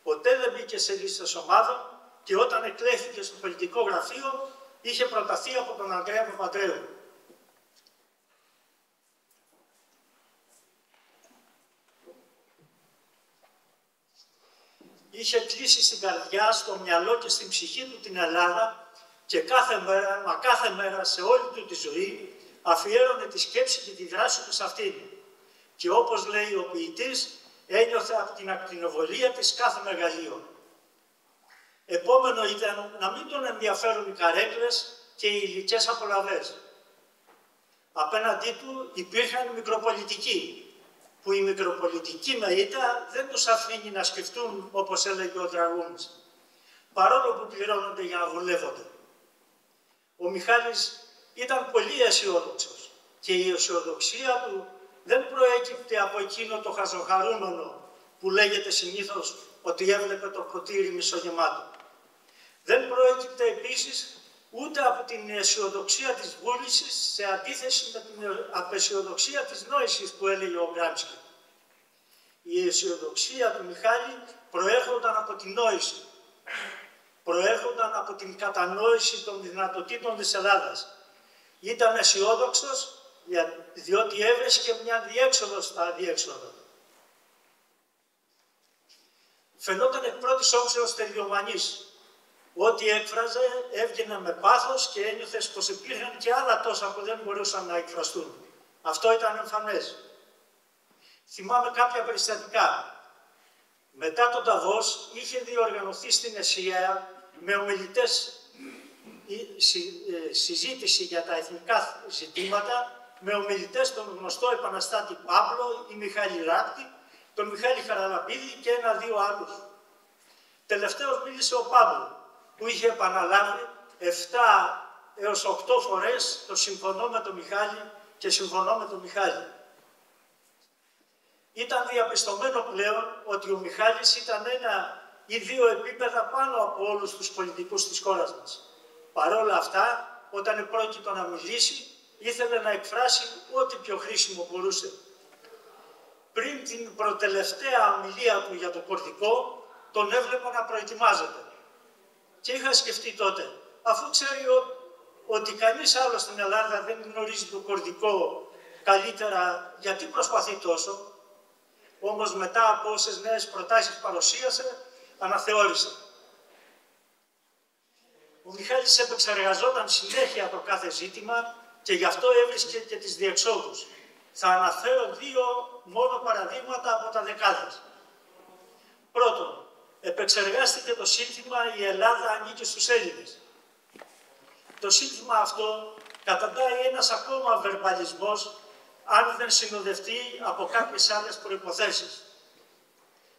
Ποτέ δεν μπήκε σε λίστες ομάδων και όταν εκλέχθηκε στο πολιτικό γραφείο είχε προταθεί από τον Ανδρέα Παπανδρέου. Είχε κλείσει στην καρδιά, στο μυαλό και στην ψυχή του την Ελλάδα και κάθε μέρα σε όλη του τη ζωή αφιέρωνε τη σκέψη και τη δράση του σε αυτήν. Και όπως λέει ο ποιητής, ένιωθε από την ακτινοβολία της κάθε μεγαλείο. Επόμενο ήταν να μην τον ενδιαφέρουν οι καρέκλες και οι υλικές απολαβές. Απέναντί του υπήρχαν οι μικροπολιτικοί, που η μικροπολιτική μερίδα δεν τους αφήνει να σκεφτούν, όπως έλεγε ο Δραγούμης, παρόλο που πληρώνονται για να δουλεύονται. Ο Μιχάλης ήταν πολύ αισιόδοξος και η αισιοδοξία του δεν προέκυπτε από εκείνο το χαζοχαρούμενο που λέγεται συνήθως ότι έβλεπε το ποτήρι μισογεμάτο. Δεν προέκυπτε επίσης ούτε από την αισιοδοξία της βούλησης σε αντίθεση με την απαισιοδοξία της νόησης που έλεγε ο Γκράμσκι. Η αισιοδοξία του Μιχάλη προέρχονταν από την νόηση. Προέρχονταν από την κατανόηση των δυνατοτήτων της Ελλάδας. Ήταν αισιόδοξος διότι έβρισκε μια διέξοδο στα αδιέξοδα. Φαινόταν εκ πρώτης όψεως τελειομανής. Ό,τι έκφραζε έβγαινε με πάθος και ένιωθες πως υπήρχαν και άλλα τόσα που δεν μπορούσαν να εκφραστούν. Αυτό ήταν εμφανές. Θυμάμαι κάποια περιστατικά. Μετά τον Νταβός είχε διοργανωθεί στην ΕΣΥΑ με ομιλητές συζήτηση για τα εθνικά ζητήματα, με ομιλητές τον γνωστό επαναστάτη Παύλο ή Μιχάλη Ράκτη, τον Μιχάλη Χαραλαμπίδη και ένα-δύο άλλους. Τελευταίος μίλησε ο Παύλο, που είχε επαναλάβει 7 έως 8 φορές το συμφωνώ με τον Μιχάλη και συμφωνώ με τον Μιχάλη. Ήταν διαπιστωμένο πλέον ότι ο Μιχάλης ήταν 1 ή 2 επίπεδα πάνω από όλους τους πολιτικούς της χώρας μας. Παρόλα αυτά, όταν επρόκειτο να μιλήσει, ήθελε να εκφράσει ό,τι πιο χρήσιμο μπορούσε. Πριν την προτελευταία ομιλία του για το κορδικό, τον έβλεπα να προετοιμάζεται. Και είχα σκεφτεί τότε, αφού ξέρει ότι κανείς άλλος στην Ελλάδα δεν γνωρίζει το κορδικό καλύτερα, γιατί προσπαθεί τόσο. Όμως μετά από όσες νέες προτάσεις παρουσίασε, αναθεώρησα. Ο Μιχάλης επεξεργαζόταν συνέχεια το κάθε ζήτημα και γι' αυτό έβρισκε και τις διεξόδους. Θα αναφέρω 2 μόνο παραδείγματα από τα δεκάδες. Πρώτον, επεξεργάστηκε το σύνθημα «Η Ελλάδα ανήκει στους Έλληνες». Το σύνθημα αυτό καταντάει ένας ακόμα βερμπαλισμός, αν δεν συνοδευτεί από κάποιες άλλες προϋποθέσεις.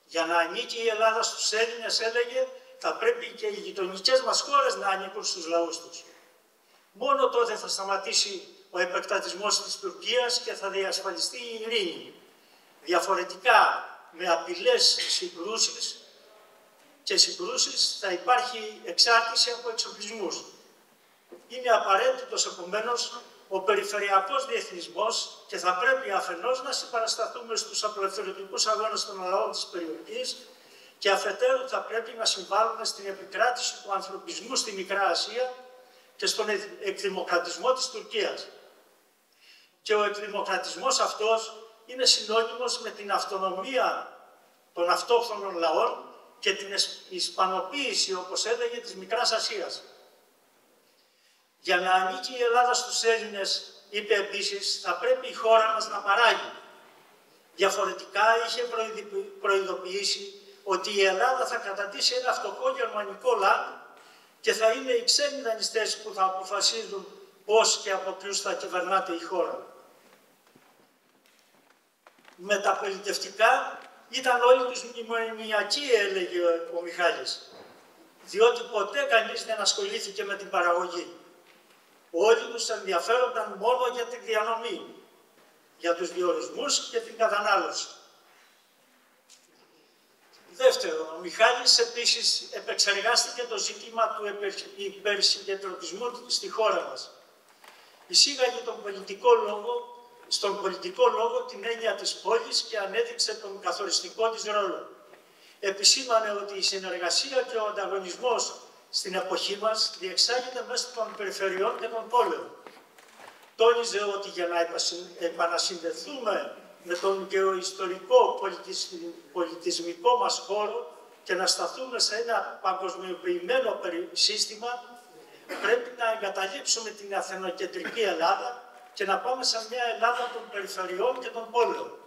Για να ανήκει η Ελλάδα στους Έλληνες, έλεγε, θα πρέπει και οι γειτονικές μας χώρες να ανήκουν στους λαούς τους. Μόνο τότε θα σταματήσει ο επεκτατισμός της Τουρκίας και θα διασφαλιστεί η ειρήνη. Διαφορετικά, με απειλές συγκρούσεις θα υπάρχει εξάρτηση από εξοπλισμούς. Είναι απαραίτητος επομένως ο περιφερειακός διεθνισμός και θα πρέπει αφενός να συμπαρασταθούμε στους απελευθερωτικούς αγώνες των λαών της περιοχής και αφετέρου θα πρέπει να συμβάλλουμε στην επικράτηση του ανθρωπισμού στη Μικρά Ασία και στον εκδημοκρατισμό της Τουρκίας. Και ο εκδημοκρατισμός αυτός είναι συνώνυμος με την αυτονομία των αυτόχθονων λαών και την ισπανοποίηση, όπως έλεγε, της Μικράς Ασίας. Για να ανήκει η Ελλάδα στους Έλληνες, είπε επίσης, θα πρέπει η χώρα μας να παράγει. Διαφορετικά είχε προειδοποιήσει ότι η Ελλάδα θα καταντήσει ένα φτωχό γερμανικό λαό και θα είναι οι ξένοι δανειστές που θα αποφασίζουν πώς και από ποιους θα κυβερνάται η χώρα. Μεταπολιτευτικά ήταν όλοι τους μνημονιακοί, έλεγε ο Μιχάλης, διότι ποτέ κανείς δεν ασχολήθηκε με την παραγωγή. Όλοι τους ενδιαφέρονταν μόνο για τη διανομή, για τους διορισμούς και την κατανάλωση. Δεύτερον, ο Μιχάλης επίσης επεξεργάστηκε το ζήτημα του υπερσυγκεντρωτισμού στη χώρα μας. Εισήγαγε στον πολιτικό λόγο την έννοια της πόλης και ανέδειξε τον καθοριστικό της ρόλο. Επισήμανε ότι η συνεργασία και ο ανταγωνισμός στην εποχή μας διεξάγεται μέσω των περιφερειών και των πόλεων. Τόνιζε ότι για να επανασυνδεθούμε με τον γεωιστορικό πολιτισμικό μας χώρο και να σταθούμε σε ένα παγκοσμιοποιημένο σύστημα, πρέπει να εγκαταλείψουμε την αθηνοκεντρική Ελλάδα και να πάμε σε μια Ελλάδα των περιφερειών και των πόλεων.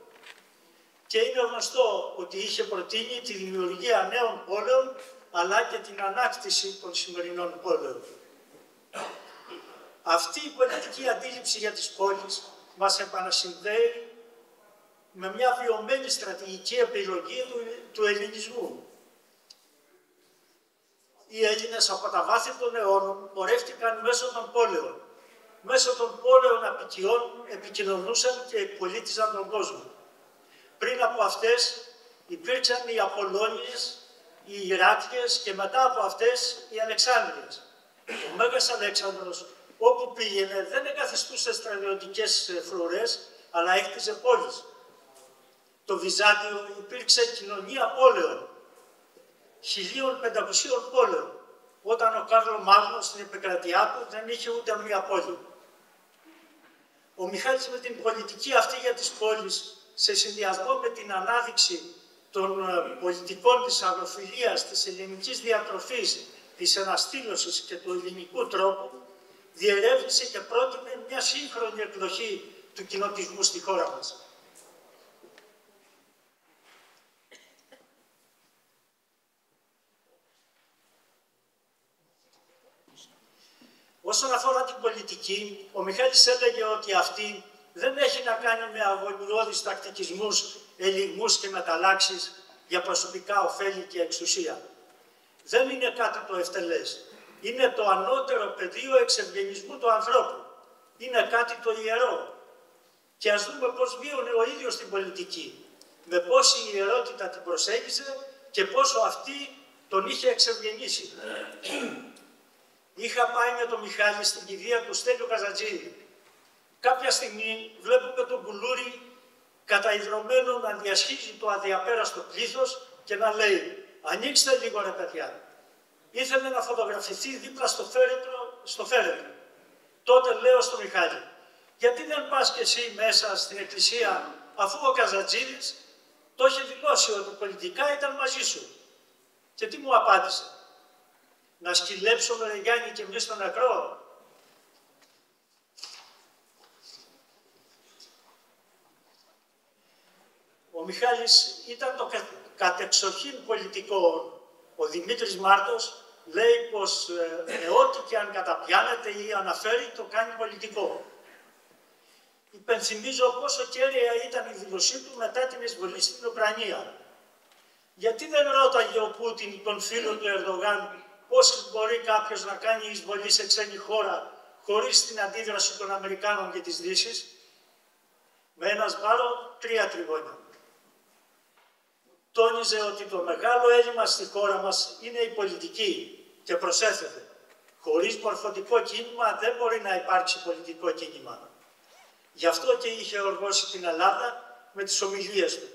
Και είναι γνωστό ότι είχε προτείνει τη δημιουργία νέων πόλεων, αλλά και την ανάκτηση των σημερινών πόλεων. Αυτή η πολιτική αντίληψη για τις πόλεις μας επανασυνδέει με μια βιωμένη στρατηγική επιλογή του ελληνισμού. Οι Έλληνες από τα βάθη των αιώνων πορεύτηκαν μέσω των πόλεων. Μέσω των πόλεων απικιών επικοινωνούσαν και εκπολίτιζαν τον κόσμο. Πριν από αυτές υπήρξαν οι Απολώνιες, οι Ηράκλειες και μετά από αυτές οι Αλεξάνδριες. Ο Μέγας Αλέξανδρος, όπου πήγαινε, δεν εγκαθιστούσε στρατιωτικές φρουρές, αλλά έκτιζε πόλεις. Το Βυζάντιο υπήρξε κοινωνία πόλεων, 1500 πόλεων, όταν ο Κάρλο Μάγνος στην επικρατειά του δεν είχε ούτε μία πόλη. Ο Μιχάλης με την πολιτική αυτή για τις πόλεις, σε συνδυασμό με την ανάδειξη των πολιτικών της αγροφιλίας, της ελληνικής διατροφής, της αναστήλωσης και του ελληνικού τρόπου, διερεύνησε και πρότεινε μια σύγχρονη εκδοχή του κοινοτισμού στη χώρα μας. Όσον αφορά την πολιτική, ο Μιχάλης έλεγε ότι αυτή δεν έχει να κάνει με αγωνιώδεις τακτικισμούς, ελιγμούς και μεταλλάξεις για προσωπικά ωφέλη και εξουσία. Δεν είναι κάτι το ευτελές. Είναι το ανώτερο πεδίο εξευγενισμού του ανθρώπου. Είναι κάτι το ιερό. Και ας δούμε πώς βίωνε ο ίδιος την πολιτική. Με πόση ιερότητα την προσέγγιζε και πόσο αυτή τον είχε εξευγενήσει. Είχα πάει με τον Μιχάλη στην κηδεία του Στέλιου Καζατζίδη. Κάποια στιγμή βλέπουμε τον Κουλούρη καταϊδρωμένο να διασχίζει το αδιαπέραστο πλήθος και να λέει «Ανοίξτε λίγο ρε παιδιά». Ήθελε να φωτογραφηθεί δίπλα στο φέρετρο. Τότε λέω στον Μιχάλη «Γιατί δεν πας κι εσύ μέσα στην εκκλησία αφού ο Καζατζίδης το είχε δηλώσει ότι πολιτικά ήταν μαζί σου». Και τι μου απάντησε «Να σκυλέψουμε ρε Γιάννη και εμείς στον νεκρό». Ο Μιχάλης ήταν το κατεξοχήν πολιτικό. Ο Δημήτρης Μάρτος λέει πως με ό,τι και αν καταπιάνεται ή αναφέρει το κάνει πολιτικό. Υπενθυμίζω πόσο κέρια ήταν η δήλωσή του μετά την εισβολή στην Ουκρανία. Γιατί δεν ρώταγε ο Πούτιν τον φίλο του Ερντογάν πώς μπορεί κάποιος να κάνει εισβολή σε ξένη χώρα χωρίς την αντίδραση των Αμερικάνων και της Δύσης? Με ένα σβάρο 3 τριγώνια. Τόνιζε ότι το μεγάλο έλλειμμα στη χώρα μας είναι η πολιτική και προσέθετε. Χωρίς μορφωτικό κίνημα δεν μπορεί να υπάρξει πολιτικό κίνημα. Γι' αυτό και είχε οργώσει την Ελλάδα με τις ομιλίες του.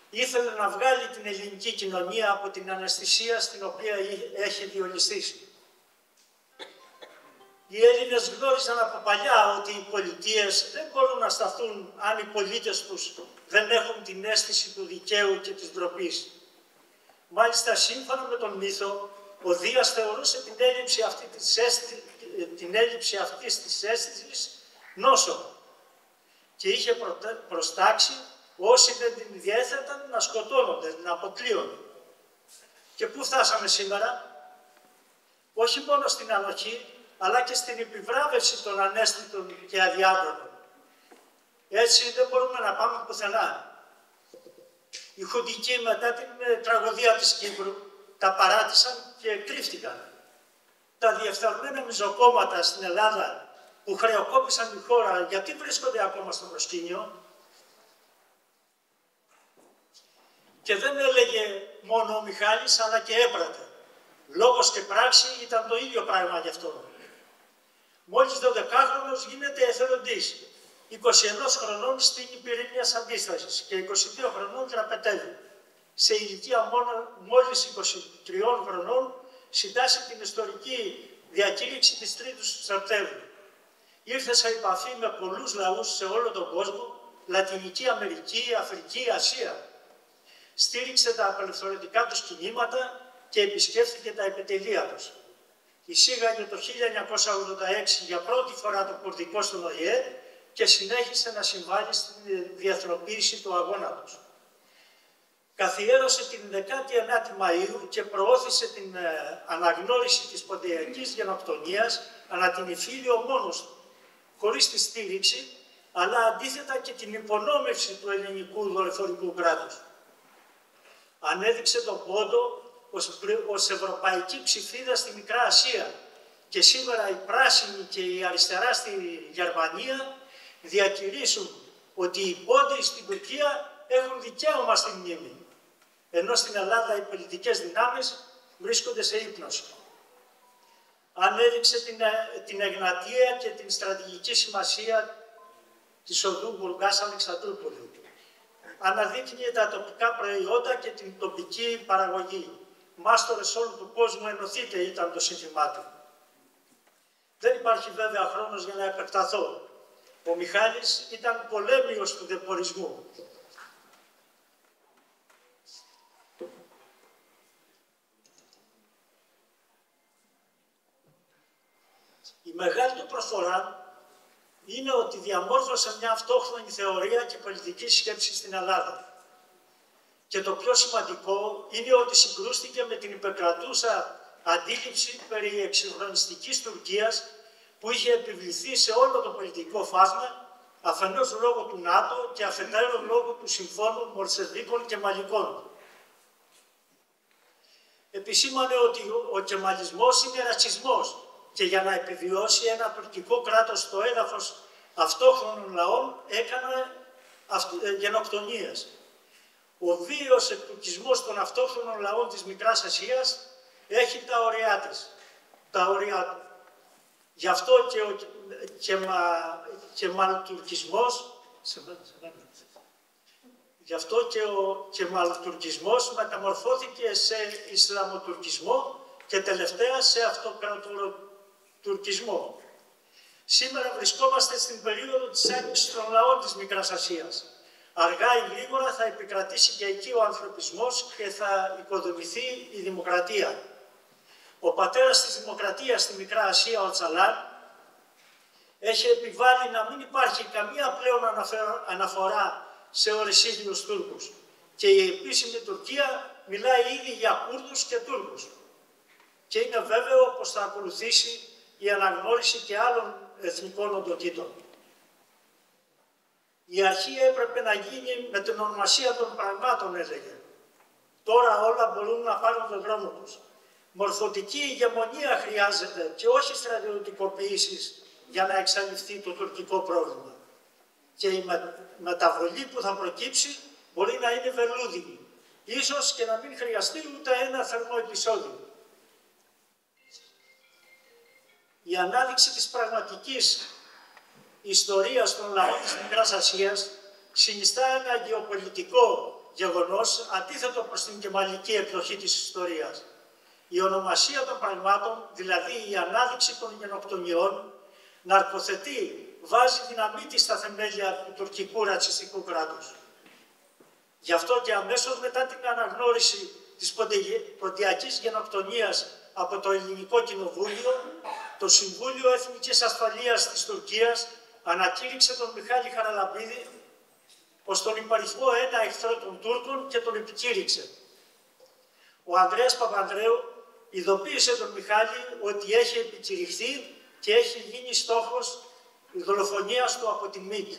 Ήθελε να βγάλει την ελληνική κοινωνία από την αναισθησία στην οποία έχει διολυστήσει. Οι Έλληνες γνώριζαν από παλιά ότι οι πολιτείες δεν μπορούν να σταθούν αν οι πολίτες τους δεν έχουν την αίσθηση του δικαίου και της ντροπής. Μάλιστα, σύμφωνα με τον μύθο, ο Δίας θεωρούσε την έλλειψη αυτής της αίσθησης νόσο και είχε προστάξει όσοι δεν την διέθεταν να σκοτώνονται, να αποκλείονται. Και πού φτάσαμε σήμερα? Όχι μόνο στην ανοχή, αλλά και στην επιβράβευση των ανέστητων και αδιάδρομων. Έτσι δεν μπορούμε να πάμε πουθενά. Οι χουντικοί μετά την τραγωδία της Κύπρου τα παράτησαν και κρύφτηκαν. Τα διεφθαρμένα μιζοκόμματα στην Ελλάδα που χρεοκόπησαν τη χώρα, γιατί βρίσκονται ακόμα στο προσκήνιο? Και δεν έλεγε μόνο ο Μιχάλης, αλλά και έπρατε. Λόγος και πράξη ήταν το ίδιο πράγμα γι' αυτό. Μόλις 12χρονος γίνεται εθελοντής, 21 χρονών στείνει πυρήνιας αντίστασης και 22 χρονών δραπετεύει. Σε ηλικία μόλις 23 χρονών συντάσσει την ιστορική διακήρυξη της 3ης Σεπτέμβρη. Ήρθε σε επαφή με πολλούς λαούς σε όλο τον κόσμο, Λατινική Αμερική, Αφρική, Ασία. Στήριξε τα απελευθερωτικά τους κινήματα και επισκέφθηκε τα επιτελεία τους. Εισήγαγε το 1986 για πρώτη φορά το κουρδικό στον ΟΗΕ και συνέχισε να συμβάλλει στην διεθνοποίηση του αγώνα τους. Καθιέρωσε την 19η Μαΐου και προώθησε την αναγνώριση της ποντιακής γενοκτονίας ανά την Ιφίλιο μόνος του, χωρίς τη στήριξη, αλλά αντίθετα και την υπονόμευση του ελληνικού δορυφορικού κράτους. Ανέδειξε τον πόντο ως ευρωπαϊκή ψηφίδα στη Μικρά Ασία και σήμερα οι πράσινοι και η αριστερά στη Γερμανία διακηρύσουν ότι οι πόντοι στην Τουρκία έχουν δικαίωμα στη μνήμη, ενώ στην Ελλάδα οι πολιτικές δυνάμεις βρίσκονται σε ύπνωση. Ανέδειξε την Εγνατία και την στρατηγική σημασία της οδού Μπουργκάς-Αλεξανδρούπολη. Αναδείκνυε τα τοπικά προϊόντα και την τοπική παραγωγή. Μάστορες όλου του κόσμου, ενωθείτε, ήταν το σύνθημά του. Δεν υπάρχει βέβαια χρόνος για να επεκταθώ. Ο Μιχάλης ήταν πολέμιος του δεπορισμού. Η μεγάλη του προσφορά είναι ότι διαμόρφωσε μια αυτόχθονη θεωρία και πολιτική σκέψη στην Ελλάδα. Και το πιο σημαντικό είναι ότι συγκρούστηκε με την υπερκρατούσα αντίληψη περί εξυγχρονιστικής Τουρκίας που είχε επιβληθεί σε όλο το πολιτικό φάσμα, αφενός λόγω του ΝΑΤΟ και αφετέρου λόγω του συμφώνου Μολσεβίκων και Μαλικών. Επισήμανε ότι ο κεμαλισμός είναι ρατσισμός και για να επιβιώσει ένα τουρκικό κράτος στο έδαφος αυτόχθονων λαών έκανε γενοκτονίες. Ο βίαιος εκτουρκισμός των αυτόχθονων λαών της Μικράς Ασίας έχει τα ωριά του. Γι' αυτό και ο κεμαλτουρκισμός μεταμορφώθηκε σε Ισλαμοτουρκισμό και τελευταία σε αυτοκρατοροτουρκισμό. Σήμερα βρισκόμαστε στην περίοδο της άνοιξης των λαών της Μικράς Ασίας. Αργά ή γρήγορα θα επικρατήσει και εκεί ο ανθρωπισμός και θα οικοδομηθεί η δημοκρατία. Ο πατέρας της δημοκρατίας στη Μικρά Ασία, ο Τσαλάν, έχει επιβάλει να μην υπάρχει καμία πλέον αναφορά σε ορεισίλιους Τούρκους. Και η επίσημη Τουρκία μιλάει ήδη για Κούρδους και Τούρκους. Και είναι βέβαιο πως θα ακολουθήσει η αναγνώριση και άλλων εθνικών οντοτήτων. Η αρχή έπρεπε να γίνει με την ονομασία των πραγμάτων, έλεγε. Τώρα όλα μπορούν να πάρουν τον δρόμο τους. Μορφωτική ηγεμονία χρειάζεται και όχι στρατιωτικοποιήσεις για να εξαλειφθεί το τουρκικό πρόβλημα. Και η μεταβολή που θα προκύψει μπορεί να είναι βελούδινη. Ίσως και να μην χρειαστεί ούτε ένα θερμό επεισόδιο. η ανάδειξη της πραγματικής ιστορίας των λαών της Μικράς Ασίας συνιστά ένα γεωπολιτικό γεγονός αντίθετο προς την κεμαλική εκδοχή της ιστορίας. Η ονομασία των πραγμάτων, δηλαδή η ανάδειξη των γενοκτονιών, ναρκοθετεί, βάζει δυναμίτη στα θεμέλια του τουρκικού ρατσιστικού κράτους. Γι' αυτό και αμέσως μετά την αναγνώριση της ποντιακής γενοκτονίας από το Ελληνικό Κοινοβούλιο, το Συμβούλιο Εθνικής Ασφαλείας της Τουρκίας ανακήρυξε τον Μιχάλη Χαραλαμπίδη ως τον υπαριθμό ένα εχθρό των Τούρκων και τον επικήρυξε. Ο Ανδρέας Παπανδρέου ειδοποίησε τον Μιχάλη ότι έχει επικηρυχθεί και έχει γίνει στόχος δολοφονίας του από τη ΜΙΤ.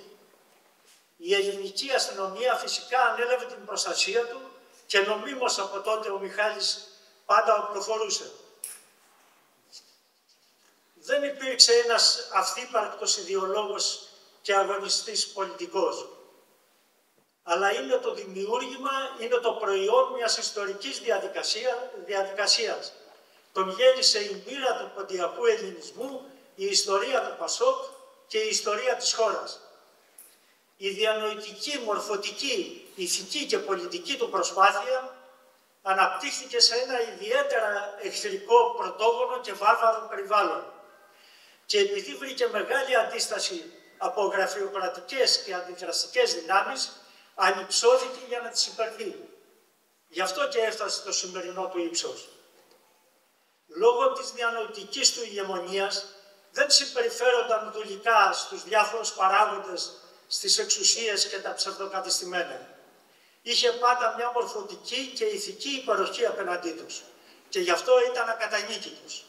Η ελληνική αστυνομία φυσικά ανέλαβε την προστασία του και νομίμως από τότε ο Μιχάλης πάντα οπλοφορούσε. Δεν υπήρξε ένας αυθύπαρκτος ιδεολόγος και αγωνιστής πολιτικός, αλλά είναι το δημιούργημα, είναι το προϊόν μιας ιστορικής διαδικασίας. Τον γέννησε η μοίρα του ποντιακού ελληνισμού, η ιστορία του Πασόκ και η ιστορία της χώρας. Η διανοητική, μορφωτική, ηθική και πολιτική του προσπάθεια αναπτύχθηκε σε ένα ιδιαίτερα εχθρικό, πρωτόγονο και βάρβαρο περιβάλλον. Και επειδή βρήκε μεγάλη αντίσταση από γραφειοκρατικές και αντιδραστικές δυνάμεις, ανυψώθηκε για να τις υπερβεί. Γι' αυτό και έφτασε το σημερινό του ύψος. Λόγω της διανοητικής του ηγεμονίας δεν συμπεριφέρονταν δουλικά στους διάφορους παράγοντες, στις εξουσίες και τα ψευδοκατεστημένα. Είχε πάντα μια μορφωτική και ηθική υπεροχή απέναντί τους και γι' αυτό ήταν ακατανίκητος.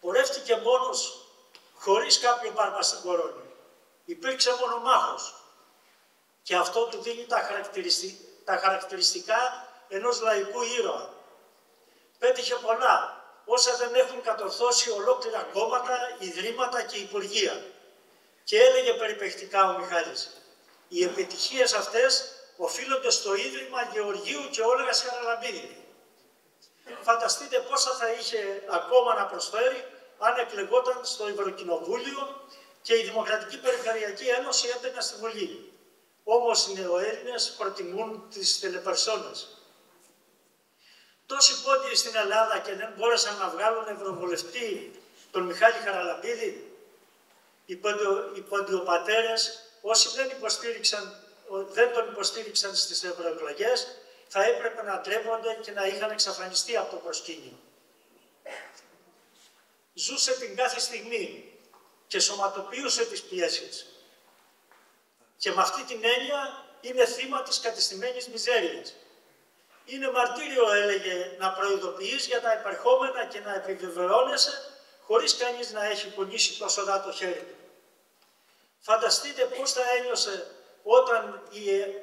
Πορεύτηκε μόνος, χωρίς κάποιο μπάρμα στην κορώνη. Υπήρξε μονομάχος και αυτό του δίνει τα χαρακτηριστικά ενός λαϊκού ήρωα. Πέτυχε πολλά, όσα δεν έχουν κατορθώσει ολόκληρα κόμματα, ιδρύματα και υπουργεία. Και έλεγε περιπεκτικά ο Μιχάλης, οι επιτυχίες αυτές οφείλονται στο Ίδρυμα Γεωργίου και Όλγας Χαραλαμπίδη. Φανταστείτε πόσα θα είχε ακόμα να προσφέρει αν εκλεγόταν στο Ευρωκοινοβούλιο και η Δημοκρατική Περιφερειακή Ένωση έμπαινε στη Βουλή. Όμως οι νεοέλληνες προτιμούν τις τηλεπερσόνες. Τόσοι πόντιοι στην Ελλάδα και δεν μπόρεσαν να βγάλουν ευρωβουλευτή τον Μιχάλη Χαραλαμπίδη. Οι ποντιοπατέρες, όσοι δεν τον υποστήριξαν στις ευρωεκλογές, θα έπρεπε να ντρέπονται και να είχαν εξαφανιστεί από το προσκήνιο. Ζούσε την κάθε στιγμή και σωματοποιούσε τις πιέσεις. Και με αυτή την έννοια είναι θύμα της κατεστημένης μιζέριας. Είναι μαρτύριο, έλεγε, να προειδοποιείς για τα επερχόμενα και να επιβεβαιώνεσαι χωρίς κανείς να έχει πονήσει τόσο το χέρι του. Φανταστείτε πώς θα ένιωσε όταν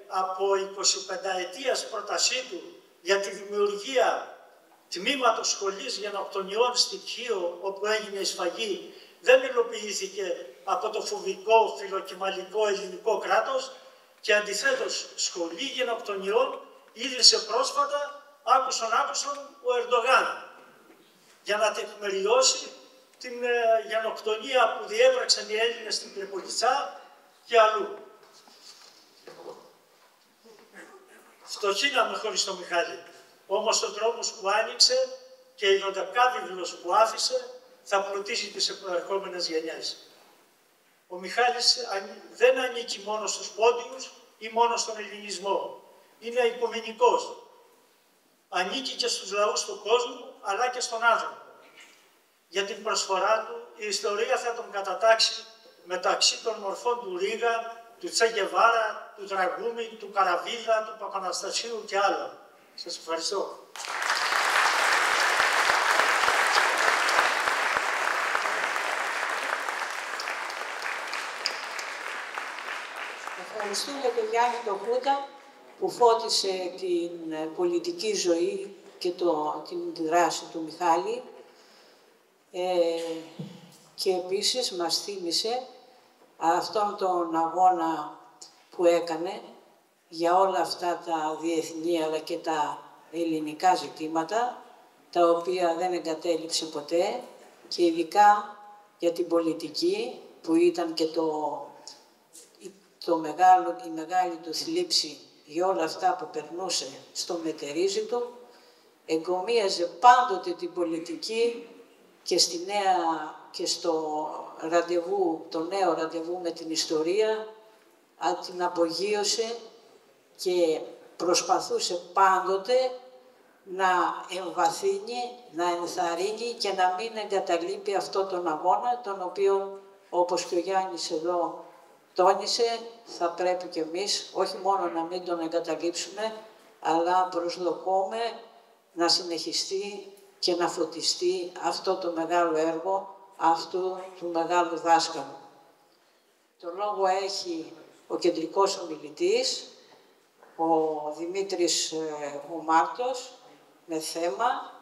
από 25 ετίας πρότασή του για τη δημιουργία τμήματος σχολής γενοκτονιών στη Χίο, όπου έγινε η σφαγή, δεν υλοποιήθηκε από το φοβικό φιλοκυμαλικό ελληνικό κράτος και αντιθέτως σχολή γενοκτονιών ίδρυσε πρόσφατα, άκουσον ο Ερντογάν, για να τεκμηριώσει την γενοκτονία που διέπραξαν οι Έλληνες στην Τρυπολιτσά και αλλού. Φτωχήναμε χωρίς τον Μιχάλη, όμως ο δρόμος που άνοιξε και η δωδεκάβιβλος που άφησε θα πλουτίσει τις επερχόμενες γενιές. Ο Μιχάλης δεν ανήκει μόνο στους πόντιους ή μόνο στον ελληνισμό. Είναι οικουμενικός. Ανήκει και στους λαούς του κόσμου, αλλά και στον άνθρωπο. Για την προσφορά του, η ιστορία θα τον κατατάξει μεταξύ των μορφών του Ρίγα, του Τσε Γκεβάρα, του Δραγκούμη, του Καραβίδα, του Παπαναστασίου και άλλων. Σας ευχαριστώ. Ευχαριστούμε τον Γιάννη τον Κούτα που φώτισε την πολιτική ζωή και την δράση του Μιχάλη και επίσης μας θύμισε αυτόν τον αγώνα που έκανε για όλα αυτά τα διεθνή αλλά και τα ελληνικά ζητήματα, τα οποία δεν εγκατέλειψε ποτέ, και ειδικά για την πολιτική, που ήταν και η μεγάλη του θλίψη για όλα αυτά που περνούσε στο μετερίζει του. Εγκομίαζε πάντοτε την πολιτική και στο ραντεβού, το νέο ραντεβού με την ιστορία, την απογείωσε και προσπαθούσε πάντοτε να εμβαθύνει, να ενθαρρύνει και να μην εγκαταλείπει αυτό τον αγώνα, τον οποίο, όπως και ο Γιάννης εδώ τόνισε, θα πρέπει και εμείς όχι μόνο να μην τον εγκαταλείψουμε, αλλά προσδοκούμε να συνεχιστεί και να φωτιστεί αυτό το μεγάλο έργο αυτού του μεγάλου δάσκαλου. Το λόγο έχει ο κεντρικός ομιλητής, ο Δημήτρης ο Μάρτος, με θέμα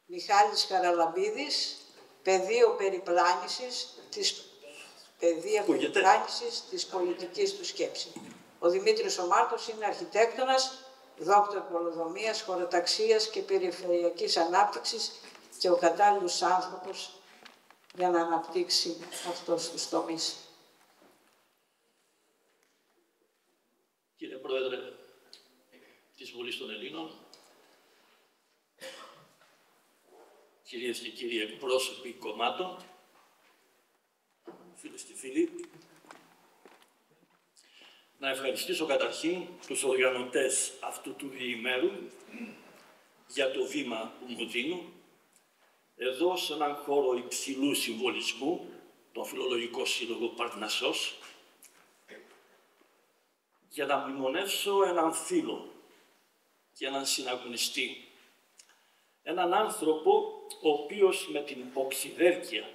Μιχάλης Χαραλαμπίδης, πεδίο περιπλάνησης της πολιτικής του σκέψης. Ο Δημήτρης ο Μάρτος είναι αρχιτέκτονας, δόκτωρ πολεοδομίας, χωροταξίας και περιφερειακής ανάπτυξης και ο κατάλληλος άνθρωπος για να αναπτύξει αυτός τους τομείς. Κύριε Πρόεδρε της Βουλής των Ελλήνων, κυρίες και κύριοι εκπρόσωποι κομμάτων, φίλες και φίλοι, να ευχαριστήσω καταρχήν τους οργανωτές αυτού του διημέρου για το βήμα που μου δίνουν εδώ σε έναν χώρο υψηλού συμβολισμού, τον Φιλολογικό Σύλλογο Παρνασσός, για να μνημονεύσω έναν φίλο και έναν συναγωνιστή. Έναν άνθρωπο ο οποίος με την οξυδέρκεια,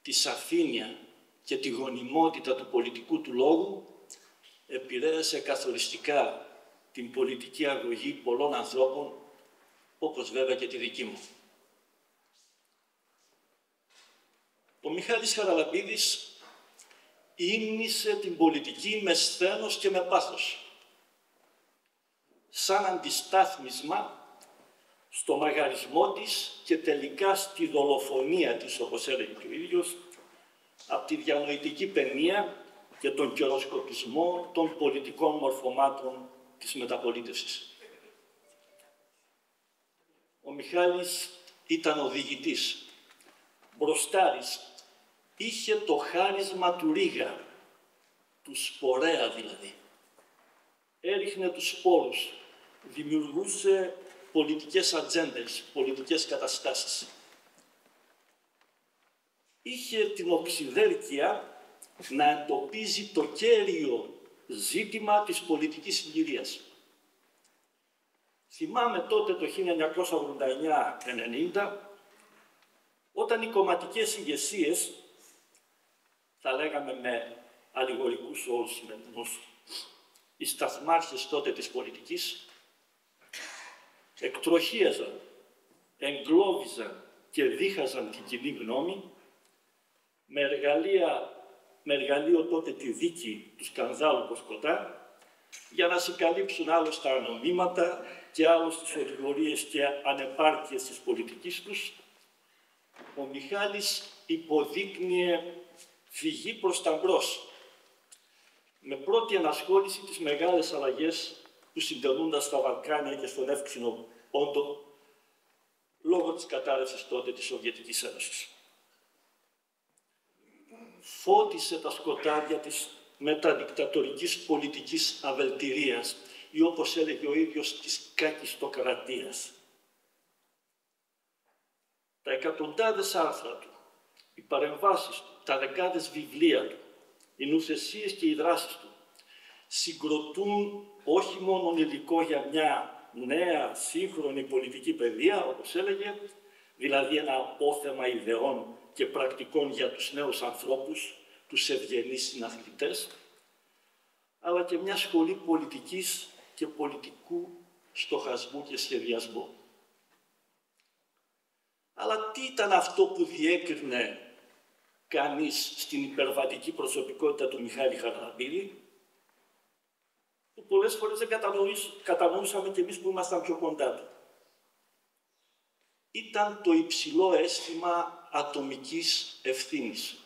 τη σαφήνεια και τη γονιμότητα του πολιτικού του λόγου επηρέασε καθοριστικά την πολιτική αγωγή πολλών ανθρώπων, όπως βέβαια και τη δική μου. Ο Μιχάλης Χαραλαμπίδης ύμνησε την πολιτική με σθένος και με πάθος, σαν αντιστάθμισμα στο μαγαρισμό της και τελικά στη δολοφονία της, όπως έλεγε και ο ίδιος, από τη διανοητική παινία και τον καιροσκοπισμό των πολιτικών μορφωμάτων της μεταπολίτευσης. Ο Μιχάλης ήταν οδηγητής, μπροστάρης, είχε το χάρισμα του Ρίγα, του σπορέα δηλαδή. Έριχνε τους σπόρους, δημιουργούσε πολιτικές ατζέντες, πολιτικές καταστάσεις. Είχε την οξυδέρκεια να εντοπίζει το κέριο ζήτημα της πολιτικής συγκυρίας. Θυμάμαι τότε το 1989-90, όταν οι κομματικές ηγεσίες, θα λέγαμε με αλληγορικούς όρους σημερινούς, οι σταθμάρχες τότε της πολιτικής, εκτροχίαζαν, εγκλώβιζαν και δίχαζαν την κοινή γνώμη με εργαλείο τότε τη δίκη του σκανδάλου Κοσκοτά, για να συγκαλύψουν άλλως τα ανομήματα και άλλως τις οδηγορίες και ανεπάρκειες της πολιτικής τους. Ο Μιχάλης υποδείκνυε φυγή προς τα μπρος, με πρώτη ενασχόληση τις μεγάλες αλλαγές που συντελούνταν στα Βαλκάνια και στον Εύξηνο Πόντο, λόγω της κατάρρευσης τότε της Σοβιετικής Ένωσης. Φώτισε τα σκοτάδια της μεταδικτατορικής πολιτικής αβελτηρίας ή, όπως έλεγε ο ίδιος, της κακιστοκρατίας. Τα εκατοντάδες άρθρα του, οι παρεμβάσεις του, τα δεκάδες βιβλία του, οι νουθεσίες και οι δράσεις του συγκροτούν όχι μόνο υλικό για μια νέα σύγχρονη πολιτική παιδεία, όπως έλεγε, δηλαδή ένα απόθεμα ιδεών και πρακτικών για τους νέους ανθρώπους, τους ευγενείς συναθλητές, αλλά και μια σχολή πολιτικής και πολιτικού στοχασμού και σχεδιασμού. Αλλά τι ήταν αυτό που διέκρινε κανείς στην υπερβατική προσωπικότητα του Μιχάλη Χαραλαμπίδη, που πολλές φορές δεν κατανοούσαμε κι εμείς που ήμασταν πιο κοντά του. Ήταν το υψηλό αίσθημα ατομικής ευθύνης.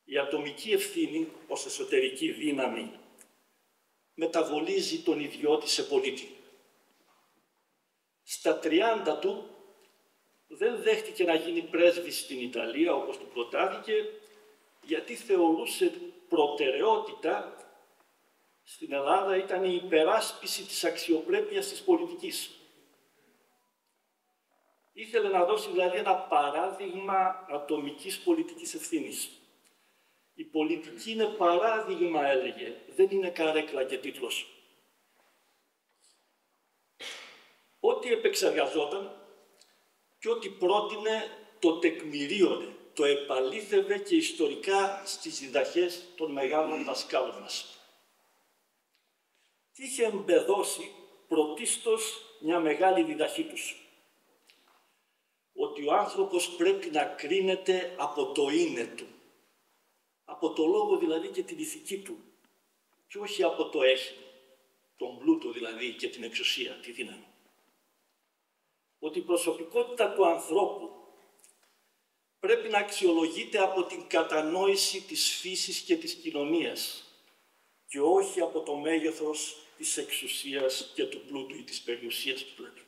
Η ατομική ευθύνη ως εσωτερική δύναμη μεταβολίζει τον ιδιώτη σε πολίτη. Στα 30 του δεν δέχτηκε να γίνει πρέσβης στην Ιταλία, όπως του προτάθηκε, γιατί θεωρούσε προτεραιότητα στην Ελλάδα ήταν η υπεράσπιση της αξιοπρέπειας της πολιτικής. Ήθελε να δώσει δηλαδή ένα παράδειγμα ατομικής πολιτικής ευθύνης. Η πολιτική είναι παράδειγμα, έλεγε, δεν είναι καρέκλα και τίτλος. Ό,τι επεξεργαζόταν και ό,τι πρότεινε το τεκμηρίωνε, το επαλήθευε και ιστορικά στις διδαχές των μεγάλων δασκάλων μας. Και είχε εμπεδώσει πρωτίστως μια μεγάλη διδαχή τους. Ότι ο άνθρωπος πρέπει να κρίνεται από το είναι του. Από το λόγο δηλαδή και την ηθική του. Και όχι από το έχει, τον πλούτο δηλαδή και την εξουσία, τη δύναμη. Ότι η προσωπικότητα του ανθρώπου πρέπει να αξιολογείται από την κατανόηση της φύσης και της κοινωνίας και όχι από το μέγεθος της εξουσίας και του πλούτου ή της περιουσίας του δηλαδή.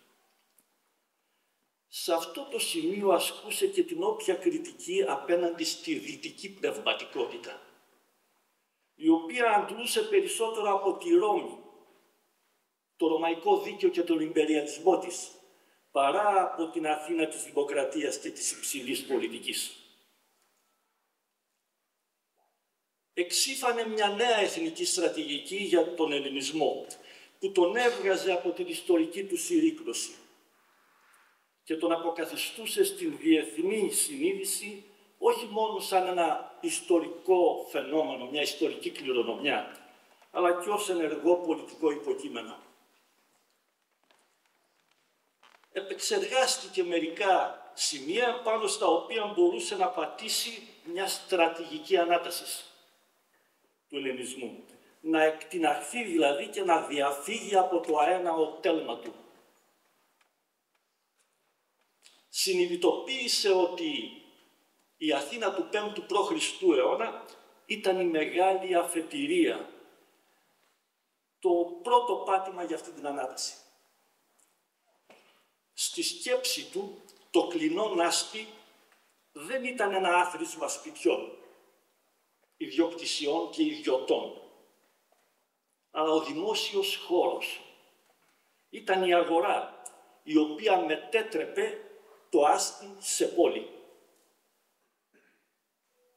Σε αυτό το σημείο ασκούσε και την όποια κριτική απέναντι στη δυτική πνευματικότητα, η οποία αντλούσε περισσότερο από τη Ρώμη, το ρωμαϊκό δίκαιο και τον ιμπεριαλισμό της, παρά από την Αθήνα της δημοκρατίας και της υψηλής πολιτικής. Εξήφανε μια νέα εθνική στρατηγική για τον ελληνισμό, που τον έβγαζε από την ιστορική του συρρίκνωση και τον αποκαθιστούσε στην διεθνή συνείδηση όχι μόνο σαν ένα ιστορικό φαινόμενο, μια ιστορική κληρονομιά, αλλά και ως ενεργό πολιτικό υποκείμενο. Επεξεργάστηκε μερικά σημεία πάνω στα οποία μπορούσε να πατήσει μια στρατηγική ανάταση του ελληνισμού. Να εκτιναχθεί δηλαδή και να διαφύγει από το αέναο τέλμα του. Συνειδητοποίησε ότι η Αθήνα του 5ου π.Χ. αιώνα ήταν η μεγάλη αφετηρία, το πρώτο πάτημα για αυτή την ανάταση. Στη σκέψη του, το κλινόν άσπι δεν ήταν ένα άθροισμα σπιτιών, ιδιοκτησιών και ιδιωτών, αλλά ο δημόσιος χώρος. Ήταν η αγορά, η οποία μετέτρεπε το άσπι σε πόλη.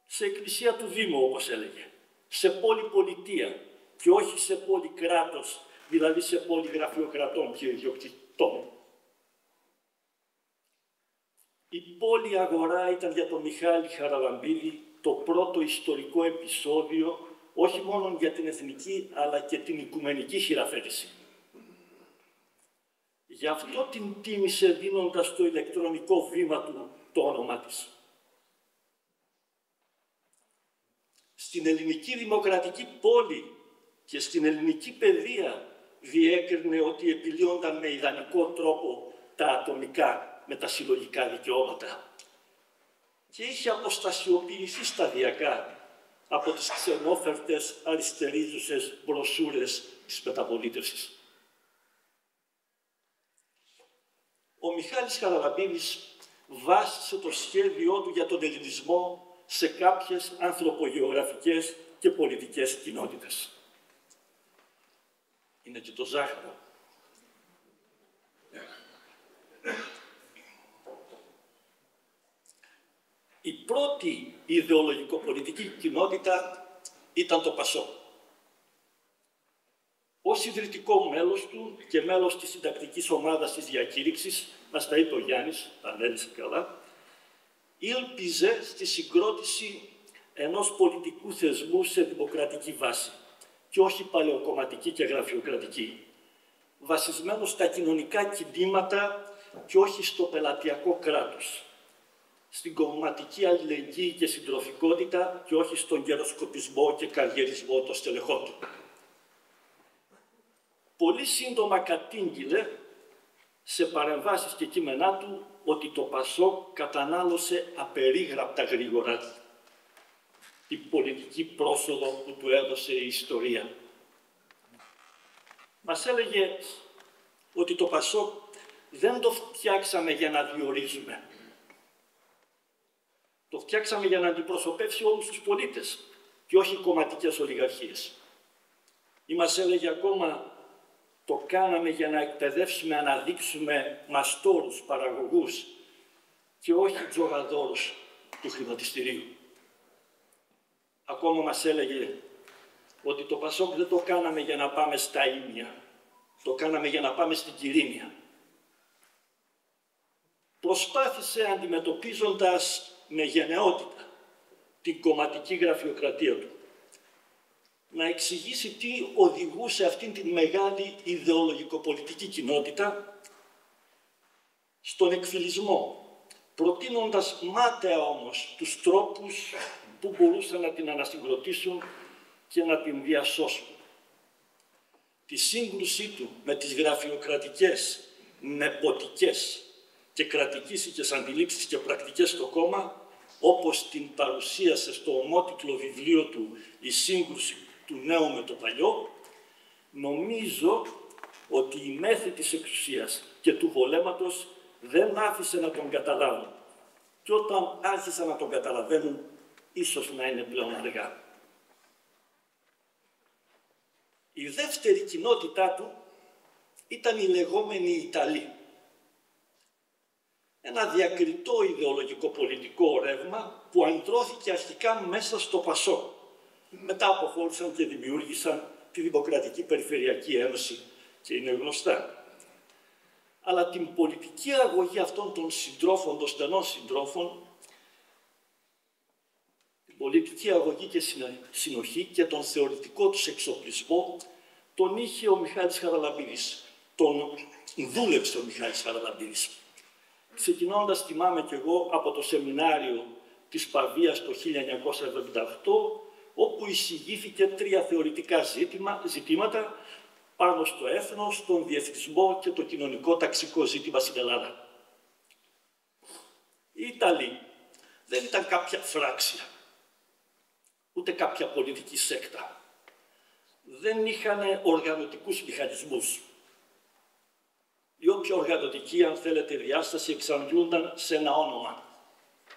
Σε εκκλησία του Δήμου, όπως έλεγε, σε πόλη πολιτεία και όχι σε πόλη κράτος, δηλαδή σε πόλη γραφειοκρατών και ιδιοκτητών. Η πόλη αγορά ήταν για τον Μιχάλη Χαραλαμπίδη το πρώτο ιστορικό επεισόδιο όχι μόνο για την εθνική αλλά και την οικουμενική χειραφέτηση. Γι' αυτό την τίμησε δίνοντας το ηλεκτρονικό βήμα του το όνομα της. Στην ελληνική δημοκρατική πόλη και στην ελληνική παιδεία διέκρινε ότι επιλύονταν με ιδανικό τρόπο τα ατομικά με τα συλλογικά δικαιώματα και είχε αποστασιοποιηθεί σταδιακά από τις ξενόφερτες αριστερίζουσες μπροσούρες της μεταπολίτευσης. Ο Μιχάλης Χαραλαμπίδης βάσισε το σχέδιό του για τον ελληνισμό σε κάποιες ανθρωπογεωγραφικές και πολιτικές κοινότητες. Είναι και το ζάχαρο. Η πρώτη ιδεολογικοπολιτική κοινότητα ήταν το ΠΑΣΟΚ. Ως ιδρυτικό μέλος του και μέλος της συντακτικής ομάδας της διακήρυξης, μας τα είπε ο Γιάννης, τα ανέλησε καλά, ήλπιζε στη συγκρότηση ενός πολιτικού θεσμού σε δημοκρατική βάση και όχι παλαιοκομματική και γραφειοκρατική, βασισμένο στα κοινωνικά κινήματα και όχι στο πελατειακό κράτος. στην κομματική αλληλεγγύη και συντροφικότητα και όχι στον καιροσκοπισμό και καριερισμό των στελεχών του. Πολύ σύντομα κατήγγειλε σε παρεμβάσεις και κείμενά του ότι το ΠΑΣΟΚ κατανάλωσε απερίγραπτα γρήγορα την πολιτική πρόσοδο που του έδωσε η ιστορία. Μας έλεγε ότι το ΠΑΣΟΚ δεν το φτιάξαμε για να διορίζουμε. Το φτιάξαμε για να αντιπροσωπεύσει όλους τους πολίτες και όχι κομματικές ολιγαρχίες. Ή μας έλεγε ακόμα, το κάναμε για να εκπαιδεύσουμε, να δείξουμε μαστόρους, παραγωγούς και όχι τζογαδόρους του χρηματιστηρίου. Ακόμα μας έλεγε ότι το ΠΑΣΟΚ δεν το κάναμε για να πάμε στα ίμια, το κάναμε για να πάμε στην Κυρίνια. Προσπάθησε, αντιμετωπίζοντας με γενναιότητα την κομματική γραφειοκρατία του, να εξηγήσει τι οδηγούσε αυτήν την μεγάλη ιδεολογικοπολιτική κοινότητα στον εκφυλισμό, προτείνοντας μάταια όμως τους τρόπους που μπορούσαν να την ανασυγκροτήσουν και να την διασώσουν. Τη σύγκρουσή του με τις γραφειοκρατικές, νεποτικές και κρατικίστικες αντιλήψεις και πρακτικές στο κόμμα, όπως την παρουσίασε στο ομότιτλο βιβλίο του «Η σύγκρουση του νέου με το παλιό», νομίζω ότι η μέθη της εξουσίας και του πολέματος δεν άφησε να τον καταλάβουν. Και όταν άρχισαν να τον καταλαβαίνουν, ίσως να είναι πλέον αργά. Η δεύτερη κοινότητά του ήταν οι λεγόμενοι Ιταλοί. Ένα διακριτό ιδεολογικό πολιτικό ρεύμα που αντρώθηκε αρχικά μέσα στο ΠΑΣΟΚ. Μετά αποχώρησαν και δημιούργησαν τη Δημοκρατική Περιφερειακή Ένωση και είναι γνωστά. Αλλά την πολιτική αγωγή αυτών των συντρόφων, των στενών συντρόφων, την πολιτική αγωγή και συνοχή και τον θεωρητικό τους εξοπλισμό, τον είχε ο Μιχάλης Χαραλαμπίδης. Τον δούλεψε ο Μιχάλης Χαραλαμπίδης. Ξεκινώντας, θυμάμαι κι εγώ, από το σεμινάριο της Παβίας το 1978, όπου εισηγήθηκε 3 θεωρητικά ζητήματα πάνω στο έθνος, τον διεθνισμό και το κοινωνικό ταξικό ζήτημα στην Ελλάδα. Οι Ιταλοί δεν ήταν κάποια φράξια, ούτε κάποια πολιτική σέκτα. Δεν είχαν οργανωτικούς μηχανισμούς. Η όποια οργανωτική, αν θέλετε, διάσταση εξαντλούνταν σε ένα όνομα.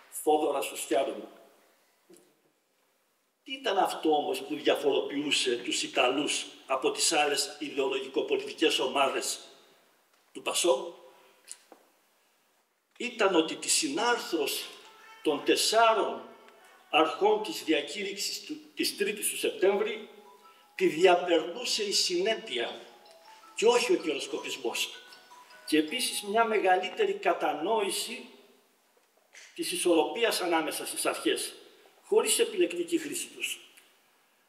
Θόδωρα Σωστιάρογλου. Τι ήταν αυτό όμως που διαφοροποιούσε τους Ιταλούς από τις άλλες ιδεολογικοπολιτικές ομάδες του ΠΑΣΟΚ? Ήταν ότι τη συνάρθρωση των 4 αρχών της διακήρυξης της 3ης του Σεπτέμβρη τη διαπερνούσε η συνέπεια και όχι ο καιροσκοπισμός. Και επίσης μια μεγαλύτερη κατανόηση της ισορροπίας ανάμεσα στις αρχές, χωρίς επιλεκτική χρήση τους.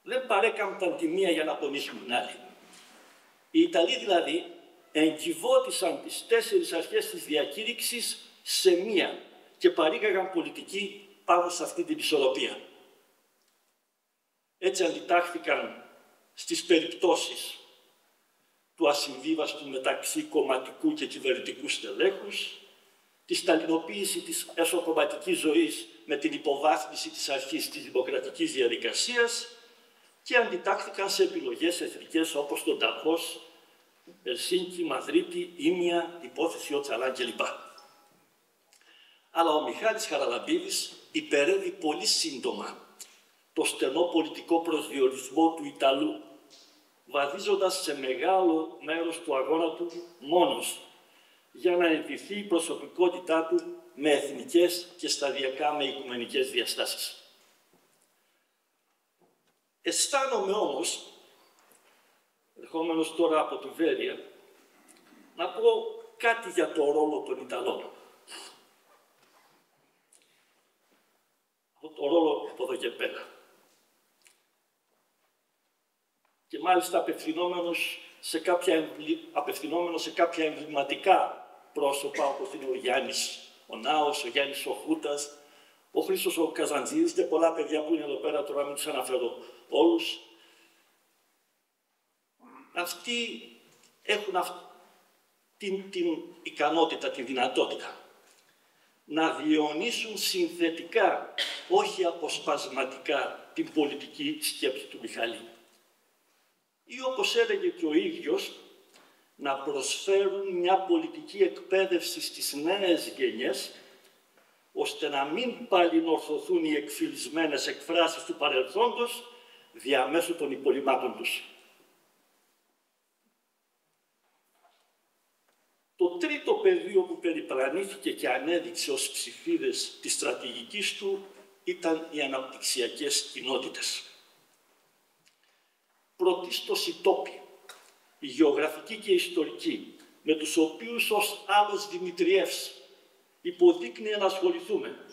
Δεν παρέκαμπταν τη μία για να πονήσουν την άλλη. Οι Ιταλοί δηλαδή εγκυβώτησαν τις 4 αρχές της διακήρυξης σε μία και παρήγαγαν πολιτική πάνω σε αυτή την ισορροπία. Έτσι αντιτάχθηκαν στις περιπτώσεις του ασυμβίβαστου μεταξύ κομματικού και κυβερνητικού στελέχους, τη σταλινοποίηση της εσωκομματικής ζωής με την υποβάθμιση της αρχής της δημοκρατικής διαδικασίας και αντιτάχθηκαν σε επιλογές εθνικές όπως τον Ταχώς, Ελσίνκι, Μαδρίτη, Ήμια, υπόθεση Οτσαλάν κλπ. Αλλά ο Μιχάλης Χαραλαμπίδης υπερεύει πολύ σύντομα το στενό πολιτικό προσδιορισμό του Ιταλού, βαδίζοντας σε μεγάλο μέρος του αγώνα του μόνος, για να ενδυθεί η προσωπικότητά του με εθνικές και σταδιακά με οικουμενικές διαστάσεις. Αισθάνομαι όμως, ερχόμενος τώρα από τη Βέρεια, να πω κάτι για το ρόλο των Ιταλών. Το ρόλο από εδώ και πέρα. Και μάλιστα απευθυνόμενος σε κάποια εμβληματικά πρόσωπα, όπως είναι ο Γιάννης ο Νάος, ο Γιάννης ο Χούτας, ο Χρήστος ο Καζαντζίδης και πολλά παιδιά που είναι εδώ πέρα, τώρα μην τους αναφέρω όλους. Αυτοί έχουν την ικανότητα, τη δυνατότητα να διαιωνίσουν συνθετικά, όχι αποσπασματικά, την πολιτική σκέψη του Μιχάλη. Ή όπως έλεγε και ο ίδιος, να προσφέρουν μια πολιτική εκπαίδευση στις νέες γενιές, ώστε να μην παλινορθωθούν οι εκφυλισμένες εκφράσεις του παρελθόντος διαμέσου των υπολειμμάτων τους. Το τρίτο πεδίο που περιπλανήθηκε και ανέδειξε ως ψηφίδες της στρατηγικής του ήταν οι αναπτυξιακές κοινότητες. Πρωτίστως οι τόποι, οι γεωγραφικοί και οι ιστορικοί, με τους οποίους ως άλλος Δημητριεύς υποδείκνυε να ασχοληθούμε,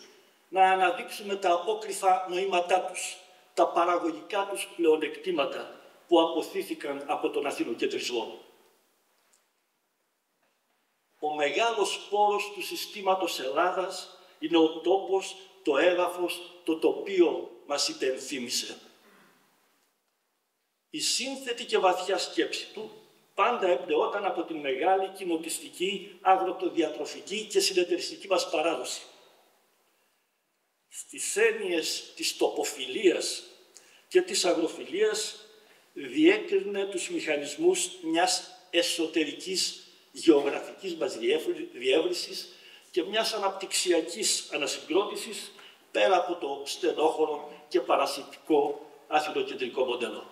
να αναδείξουμε τα απόκριφα νοήματά τους, τα παραγωγικά τους πλεονεκτήματα που αποθήθηκαν από τον αθηνοκεντρισμό. Ο μεγάλος πόρος του συστήματος Ελλάδας είναι ο τόπος, το έδαφος, το τοπίο μας υπενθύμησε. Η σύνθετη και βαθιά σκέψη του πάντα εμπνεόταν από την μεγάλη κοινοτιστική, αγροτοδιατροφική και συνεταιριστική μας παράδοση. Στις έννοιες της τοποφιλίας και της αγροφιλίας διέκρινε τους μηχανισμούς μιας εσωτερικής γεωγραφικής μας διεύρυνσης και μιας αναπτυξιακής ανασυγκρότησης πέρα από το στενόχωρο και παρασιτικό αθηνοκεντρικό μοντέλο.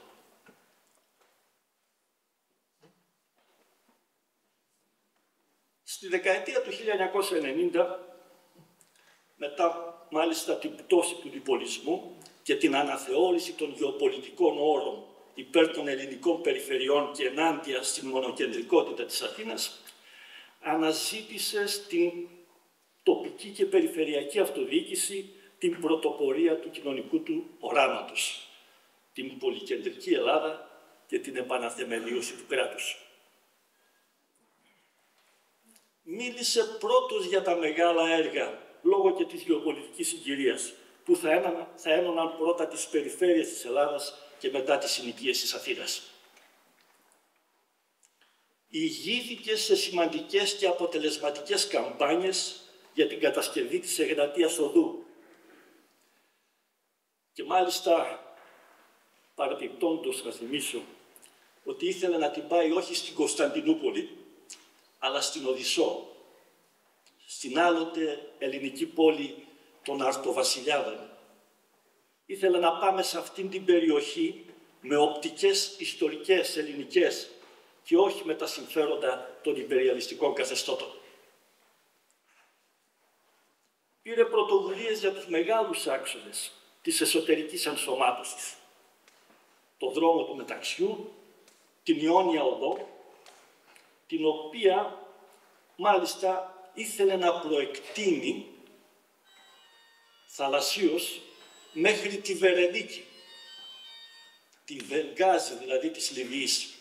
Στη δεκαετία του 1990, μετά μάλιστα την πτώση του διπολισμού και την αναθεώρηση των γεωπολιτικών όρων υπέρ των ελληνικών περιφερειών και ενάντια στην μονοκεντρικότητα της Αθήνας, αναζήτησε στην τοπική και περιφερειακή αυτοδιοίκηση την πρωτοπορία του κοινωνικού του οράματος, την πολυκεντρική Ελλάδα και την επαναθεμελίωση του κράτους. Μίλησε πρώτος για τα μεγάλα έργα, λόγω και της γεωπολιτικής συγκυρίας, που θα ένωναν πρώτα τις περιφέρειες της Ελλάδας και μετά τις συνοικίες της Αθήνας. Ηγήθηκε σε σημαντικές και αποτελεσματικές καμπάνιες για την κατασκευή της Εγνατίας Οδού. Και μάλιστα, παρεπιπτόντως να θυμίσω, ότι ήθελε να την πάει όχι στην Κωνσταντινούπολη, αλλά στην Οδυσσό, στην άλλοτε ελληνική πόλη των Αρτοβασιλιάδων. Ήθελε να πάμε σε αυτήν την περιοχή με οπτικές ιστορικές ελληνικές και όχι με τα συμφέροντα των ιμπεριαλιστικών καθεστώτων. Πήρε πρωτοβουλίες για τους μεγάλους άξονες της εσωτερικής ενσωμάτωσης. Το δρόμο του μεταξιού, την Ιόνια Οδό, την οποία μάλιστα ήθελε να προεκτείνει θαλασσίως μέχρι τη Βερενίκη, τη Βενγάζη δηλαδή της Λιβύης.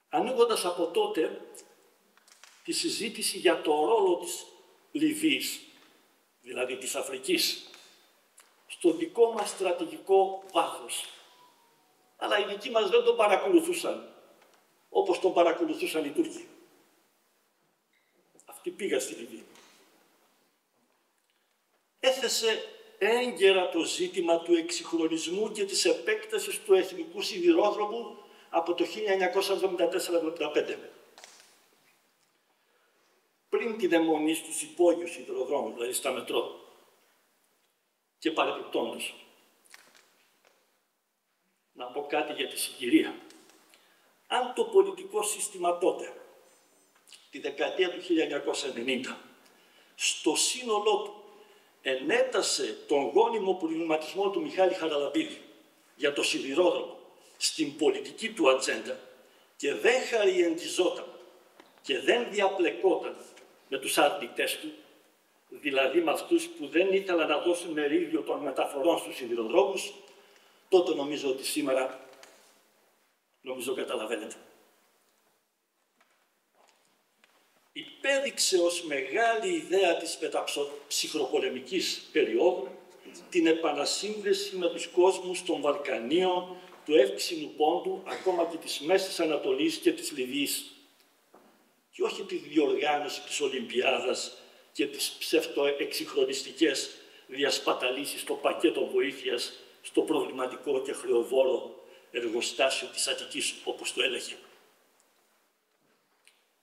Ανοίγοντας από τότε τη συζήτηση για το ρόλο της Λιβύης, δηλαδή της Αφρικής, στο δικό μας στρατηγικό βάθος. Αλλά οι δικοί μας δεν τον παρακολουθούσαν, όπως τον παρακολουθούσαν οι Τούρκοι. Αυτοί πήγαν στη Λιβύη. Έθεσε έγκαιρα το ζήτημα του εξυγχρονισμού και της επέκτασης του εθνικού σιδηρόδρομου από το 1974-75. Πριν την αιμονή στους υπόγειους σιδηροδρόμους, δηλαδή στα μετρό. Και παρεπιπτόντως, να πω κάτι για τη συγκυρία. Αν το πολιτικό σύστημα τότε, τη δεκαετία του 1990, στο σύνολό του ενέτασε τον γόνιμο προβληματισμό του Μιχάλη Χαραλαμπίδη για το σιδηρόδρομο στην πολιτική του ατζέντα και δεν χαριεντιζόταν και δεν διαπλεκόταν με τους αρνητές του, δηλαδή με αυτούς που δεν ήθελαν να δώσουν μερίδιο των μεταφορών στους σιδηροδρόμους, τότε νομίζω ότι σήμερα, καταλαβαίνετε. υπέδειξε ως μεγάλη ιδέα της μεταψυχροπολεμικής περίοδου την επανασύνδεση με τους κόσμους των Βαλκανίων, του Εύξηνου Πόντου, ακόμα και της Μέσης Ανατολής και της Λιβύης. Και όχι τη διοργάνωση της Ολυμπιάδας και τις ψευτοεξυγχρονιστικές διασπαταλήσεις στο πακέτο βοήθειας στο προβληματικό και χρεοβόρο εργοστάσιο της Αττικής, όπως το έλεγε.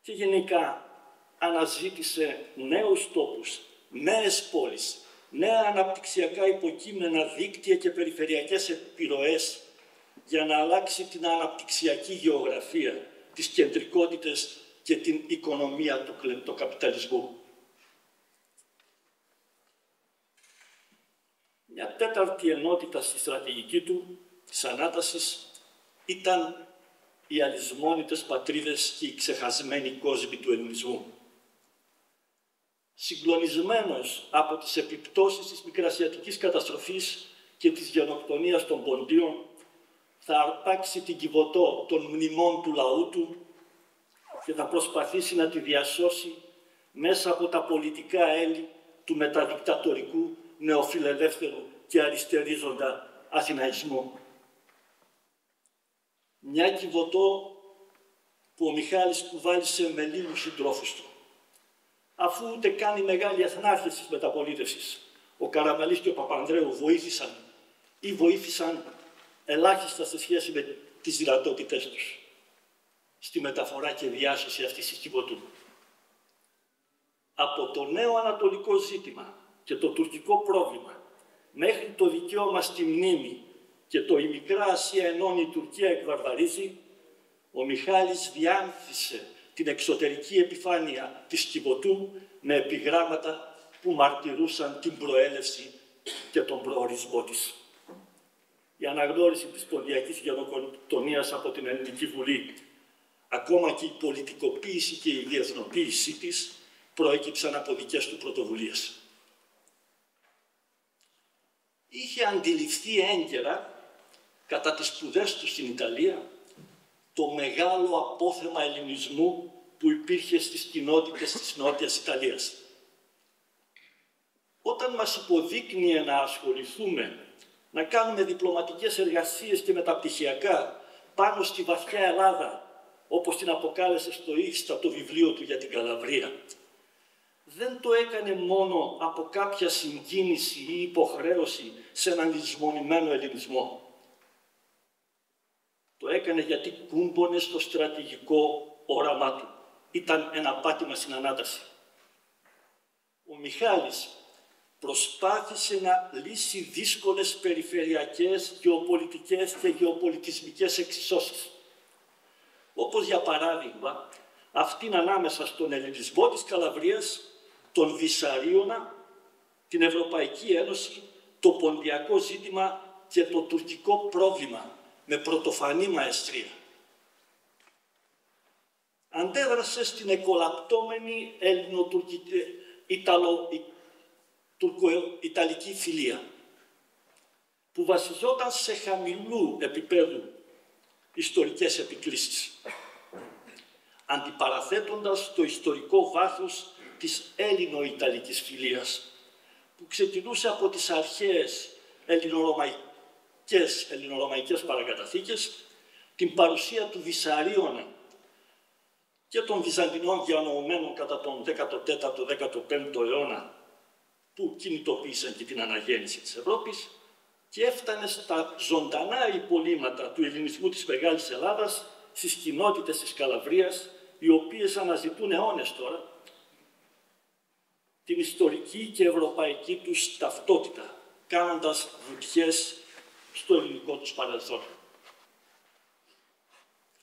Και γενικά αναζήτησε νέους τόπους, νέες πόλεις, νέα αναπτυξιακά υποκείμενα, δίκτυα και περιφερειακές επιρροές για να αλλάξει την αναπτυξιακή γεωγραφία, τις κεντρικότητες και την οικονομία του κλεπτοκαπιταλισμού. Μια τέταρτη ενότητα στη στρατηγική του της ανάτασης ήταν οι αλυσμόνητες πατρίδες και οι ξεχασμένοι κόσμοι του ελληνισμού. Συγκλονισμένος από τις επιπτώσεις της μικρασιατικής καταστροφής και της γενοκτονίας των Ποντίων, θα αρπάξει την Κιβωτό των μνημών του λαού του και θα προσπαθήσει να τη διασώσει μέσα από τα πολιτικά έλη του μεταδικτατορικού, νεοφιλελεύθερου και αριστερίζοντα αθηναϊσμού. Μια Κιβωτό που ο Μιχάλης κουβάλισε με λίγους συντρόφους του. Αφού ούτε καν οι μεγάλοι εθνάρχες της μεταπολίτευσης, ο Καραμαλής και ο Παπανδρέου βοήθησαν ελάχιστα σε σχέση με τις δυνατότητές τους στη μεταφορά και διάσωση αυτής της Κιβωτού. Από το νέο ανατολικό ζήτημα και το τουρκικό πρόβλημα μέχρι το δικαίωμα στη μνήμη και το «η Μικρά Ασία ενώνει, η Τουρκία εκβαρβαρίζει», ο Μιχάλης διάνθησε την εξωτερική επιφάνεια της Κιβωτού με επιγράμματα που μαρτυρούσαν την προέλευση και τον προορισμό της. Η αναγνώριση της ποντιακής γενοκτονίας από την Ελληνική Βουλή, ακόμα και η πολιτικοποίηση και η διεθνοποίησή της, προέκυψαν από δικές του πρωτοβουλίες. Είχε αντιληφθεί έγκαιρα, κατά τις σπουδές του στην Ιταλία, το μεγάλο απόθεμα ελληνισμού που υπήρχε στις κοινότητες της Νότιας Ιταλίας. Όταν μας υποδείκνυε να ασχοληθούμε, να κάνουμε διπλωματικές εργασίες και μεταπτυχιακά πάνω στη βαθιά Ελλάδα, όπως την αποκάλεσε στο ύστατο βιβλίο του για την Καλαβρία, δεν το έκανε μόνο από κάποια συγκίνηση ή υποχρέωση σε έναν λησμονημένο ελληνισμό. Το έκανε γιατί κούμπονε στο στρατηγικό όραμά του. Ήταν ένα πάτημα στην ανάταση. Ο Μιχάλης προσπάθησε να λύσει δύσκολες περιφερειακές, γεωπολιτικές και γεωπολιτισμικές εξισώσεις. Όπως για παράδειγμα, αυτήν ανάμεσα στον ελληνισμό της Καλαβρίας, τον Βυσσαρίωνα, την Ευρωπαϊκή Ένωση, το ποντιακό ζήτημα και το τουρκικό πρόβλημα με πρωτοφανή μαεστρία. Αντέδρασε στην εκολαπτώμενη τουρκο-ιταλική φιλία, που βασιζόταν σε χαμηλού επίπεδου ιστορικές επικλήσεις, αντιπαραθέτοντας το ιστορικό βάθος της Έλληνο-Ιταλικής φιλίας, που ξεκινούσε από τις αρχαίες ελληνορωμαϊκές παρακαταθήκες, την παρουσία του Βυσσαρίωνα και των Βυζαντινών διανοωμένων κατά τον 14ο-15ο αιώνα, που κινητοποίησαν και την αναγέννηση της Ευρώπης, και έφτανε στα ζωντανά υπολείμματα του ελληνισμού της Μεγάλης Ελλάδας, στις κοινότητες της Καλαβρίας, οι οποίες αναζητούν αιώνες τώρα την ιστορική και ευρωπαϊκή τους ταυτότητα, κάνοντας βουτιές στο ελληνικό τους παρελθόν.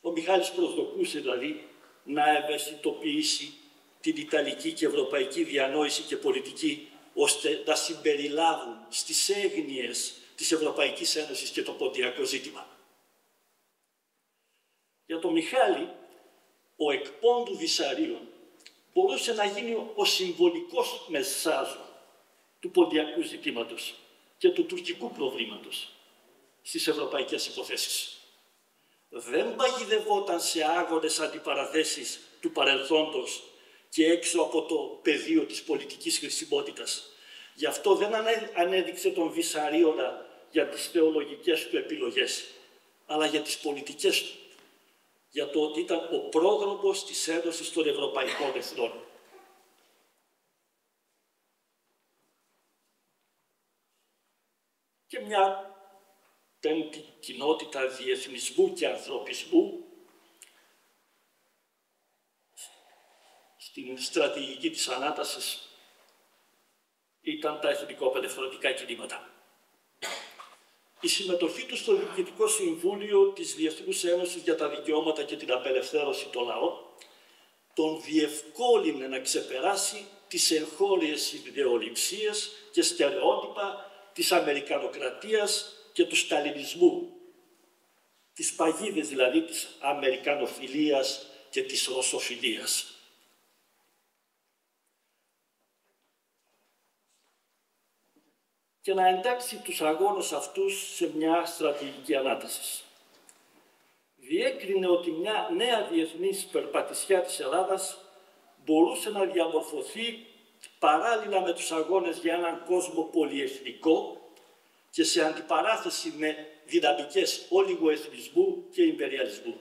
Ο Μιχάλης προσδοκούσε δηλαδή να ευαισθητοποιήσει την ιταλική και ευρωπαϊκή διανόηση και πολιτική, ώστε να συμπεριλάβουν στις έγνοιες της Ευρωπαϊκής Ένωσης και το ποντιακό ζήτημα. Για τον Μιχάλη, ο εκπόντου Βυσσαρίων μπορούσε να γίνει ο συμβολικός μεσάζων του ποντιακού ζητήματος και του τουρκικού προβλήματος στις ευρωπαϊκές υποθέσεις. Δεν παγιδευόταν σε άγονες αντιπαραθέσεις του παρελθόντος και έξω από το πεδίο της πολιτικής χρησιμότητας. Γι' αυτό δεν ανέδειξε τον Βυσσαρίωνα για τις θεολογικές του επιλογές, αλλά για τις πολιτικές του, για το ότι ήταν ο πρόδρομος της Ένωσης των Ευρωπαϊκών Εθνών. Και μια πέμπτη κοινότητα διεθνισμού και ανθρωπισμού στην στρατηγική της ανάτασης ήταν τα εθνικο-απελευθερωτικά κινήματα. Η συμμετοχή του στο Διοικητικό Συμβούλιο της Διεθνούς Ένωσης για τα Δικαιώματα και την Απελευθέρωση των Λαών τον διευκόλυνε να ξεπεράσει τις εγχώριες ιδεολειψίες και στερεότυπα της Αμερικανοκρατίας και του σταλινισμού, τις παγίδες δηλαδή της Αμερικανοφιλίας και της Ρωσοφιλίας. Και να εντάξει τους αγώνες αυτούς σε μια στρατηγική ανάταση. Διέκρινε ότι μια νέα διεθνής περπατησιά της Ελλάδας μπορούσε να διαμορφωθεί παράλληλα με τους αγώνες για έναν κόσμο πολυεθνικό και σε αντιπαράθεση με δυναμικές ολιγοεθνισμού και ιμπεριαλισμού.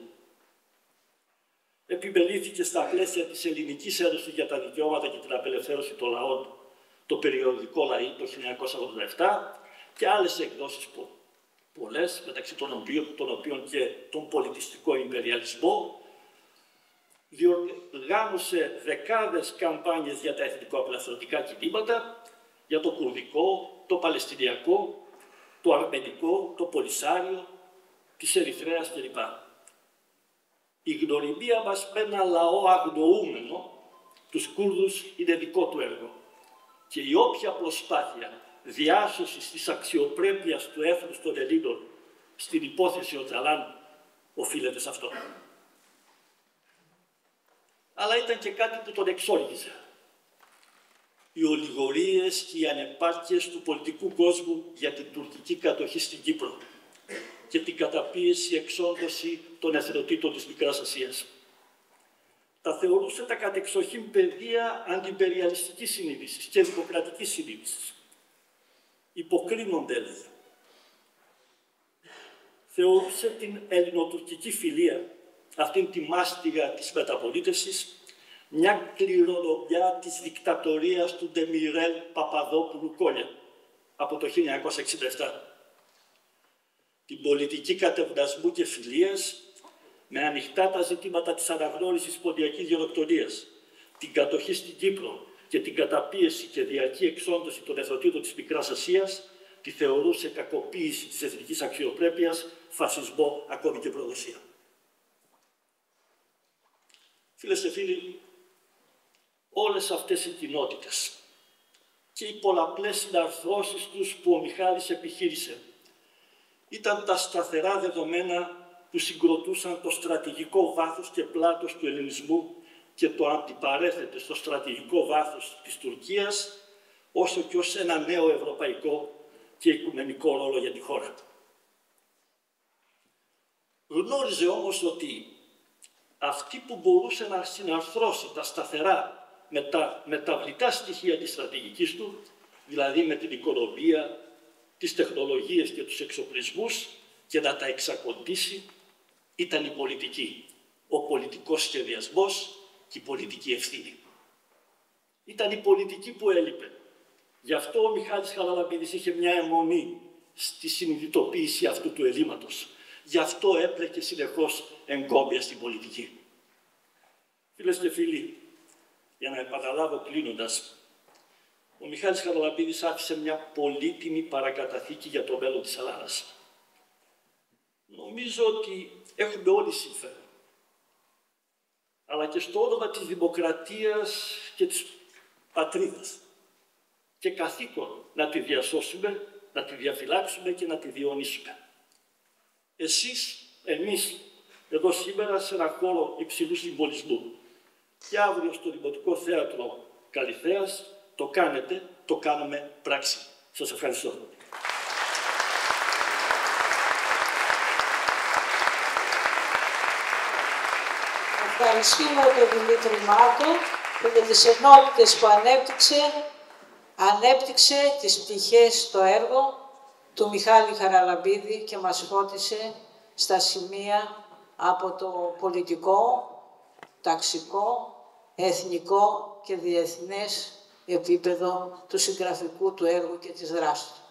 Επιμελήθηκε στα πλαίσια της Ελληνικής Ένωσης για τα Δικαιώματα και την Απελευθέρωση των Λαών το περιοδικό Λαή το 1987 και άλλες εκδόσεις πολλές, μεταξύ των οποίων και τον πολιτιστικό ιμπεριαλισμό. Διοργάνωσε δεκάδες καμπάνιες για τα εθνικο-απελευθερωτικά κινήματα, για το κουρδικό, το παλαιστινιακό, το αρμενικό, το πολυσάριο, της Ερυθρέας κλπ. Η γνωριμία μας με ένα λαό αγνοούμενο, τους Κούρδους, είναι δικό του έργο. Και η όποια προσπάθεια διάσωσης της αξιοπρέπειας του έθνους των Ελλήνων στην υπόθεση Οτζαλάν οφείλεται σε αυτό. Αλλά ήταν και κάτι που τον εξόργιζε. Οι ολιγορίες και οι ανεπάρκειες του πολιτικού κόσμου για την τουρκική κατοχή στην Κύπρο και την καταπίεση εξόντωση των εθνοτήτων της Μικράς Ασίας. Τα θεωρούσε τα κατεξοχήν πεδία αντιπεριαλιστικής συνείδησης και δημοκρατικής συνείδησης. Υποκρίνονται, έλεγε. Θεωρούσε την ελληνοτουρκική φιλία, αυτήν τη μάστιγα της μεταπολίτευσης, μια κληρονομιά της δικτατορίας του Ντεμιρέλ Παπαδόπουλου Κόλια από το 1967. Την πολιτική κατευνασμού και φιλίας με ανοιχτά τα ζητήματα της αναγνώρισης ποντιακής γενοκτονίας, την κατοχή στην Κύπρο και την καταπίεση και διαρκή εξόντωση των εθνοτήτων της Μικράς Ασίας, τη θεωρούσε κακοποίηση της εθνικής αξιοπρέπειας, φασισμό, ακόμη και προδοσία. Φίλες και φίλοι, όλες αυτές οι κοινότητες και οι πολλαπλές συναρθρώσεις τους που ο Μιχάλης επιχείρησε ήταν τα σταθερά δεδομένα που συγκροτούσαν το στρατηγικό βάθος και πλάτος του ελληνισμού και το αντιπαρέθετε στο στρατηγικό βάθος της Τουρκίας, όσο και ως ένα νέο ευρωπαϊκό και οικουμενικό ρόλο για τη χώρα. Γνώριζε όμως ότι αυτή που μπορούσε να συναρθρώσει τα σταθερά με τα μεταβλητά στοιχεία της στρατηγικής του, δηλαδή με την οικονομία, τις τεχνολογίες και τους εξοπλισμούς, και να τα εξακοντήσει, ήταν η πολιτική, ο πολιτικός σχεδιασμός και η πολιτική ευθύνη. Ήταν η πολιτική που έλειπε. Γι' αυτό ο Μιχάλης Χαραλαμπίδης είχε μια αιμονή στη συνειδητοποίηση αυτού του ελλείμματος. Γι' αυτό έπλεκε συνεχώς εγκόμπια στην πολιτική. Φίλες και φίλοι, για να επαναλάβω κλείνοντας, ο Μιχάλης Χαραλαμπίδης άφησε μια πολύτιμη παρακαταθήκη για το μέλλον της Ελλάδας. Νομίζω ότι έχουμε όλοι συμφέρον. Αλλά και στο όνομα της δημοκρατίας και της πατρίδας. Και καθήκον να τη διασώσουμε, να τη διαφυλάξουμε και να τη διαιωνίσουμε. Εσείς, εμείς, εδώ σήμερα σε ένα χώρο υψηλού συμβολισμού και αύριο στο Δημοτικό Θέατρο Καλυθέας, το κάνετε, το κάνουμε πράξη. Σας ευχαριστώ. Ευχαριστούμε τον Δημήτρη Μάτο. και για τις ενότητες που ανέπτυξε τις πτυχές στο έργο του Μιχάλη Χαραλαμπίδη και μας φώτισε στα σημεία από το πολιτικό, ταξικό, εθνικό και διεθνές επίπεδο του συγγραφικού του έργου και της δράσης του.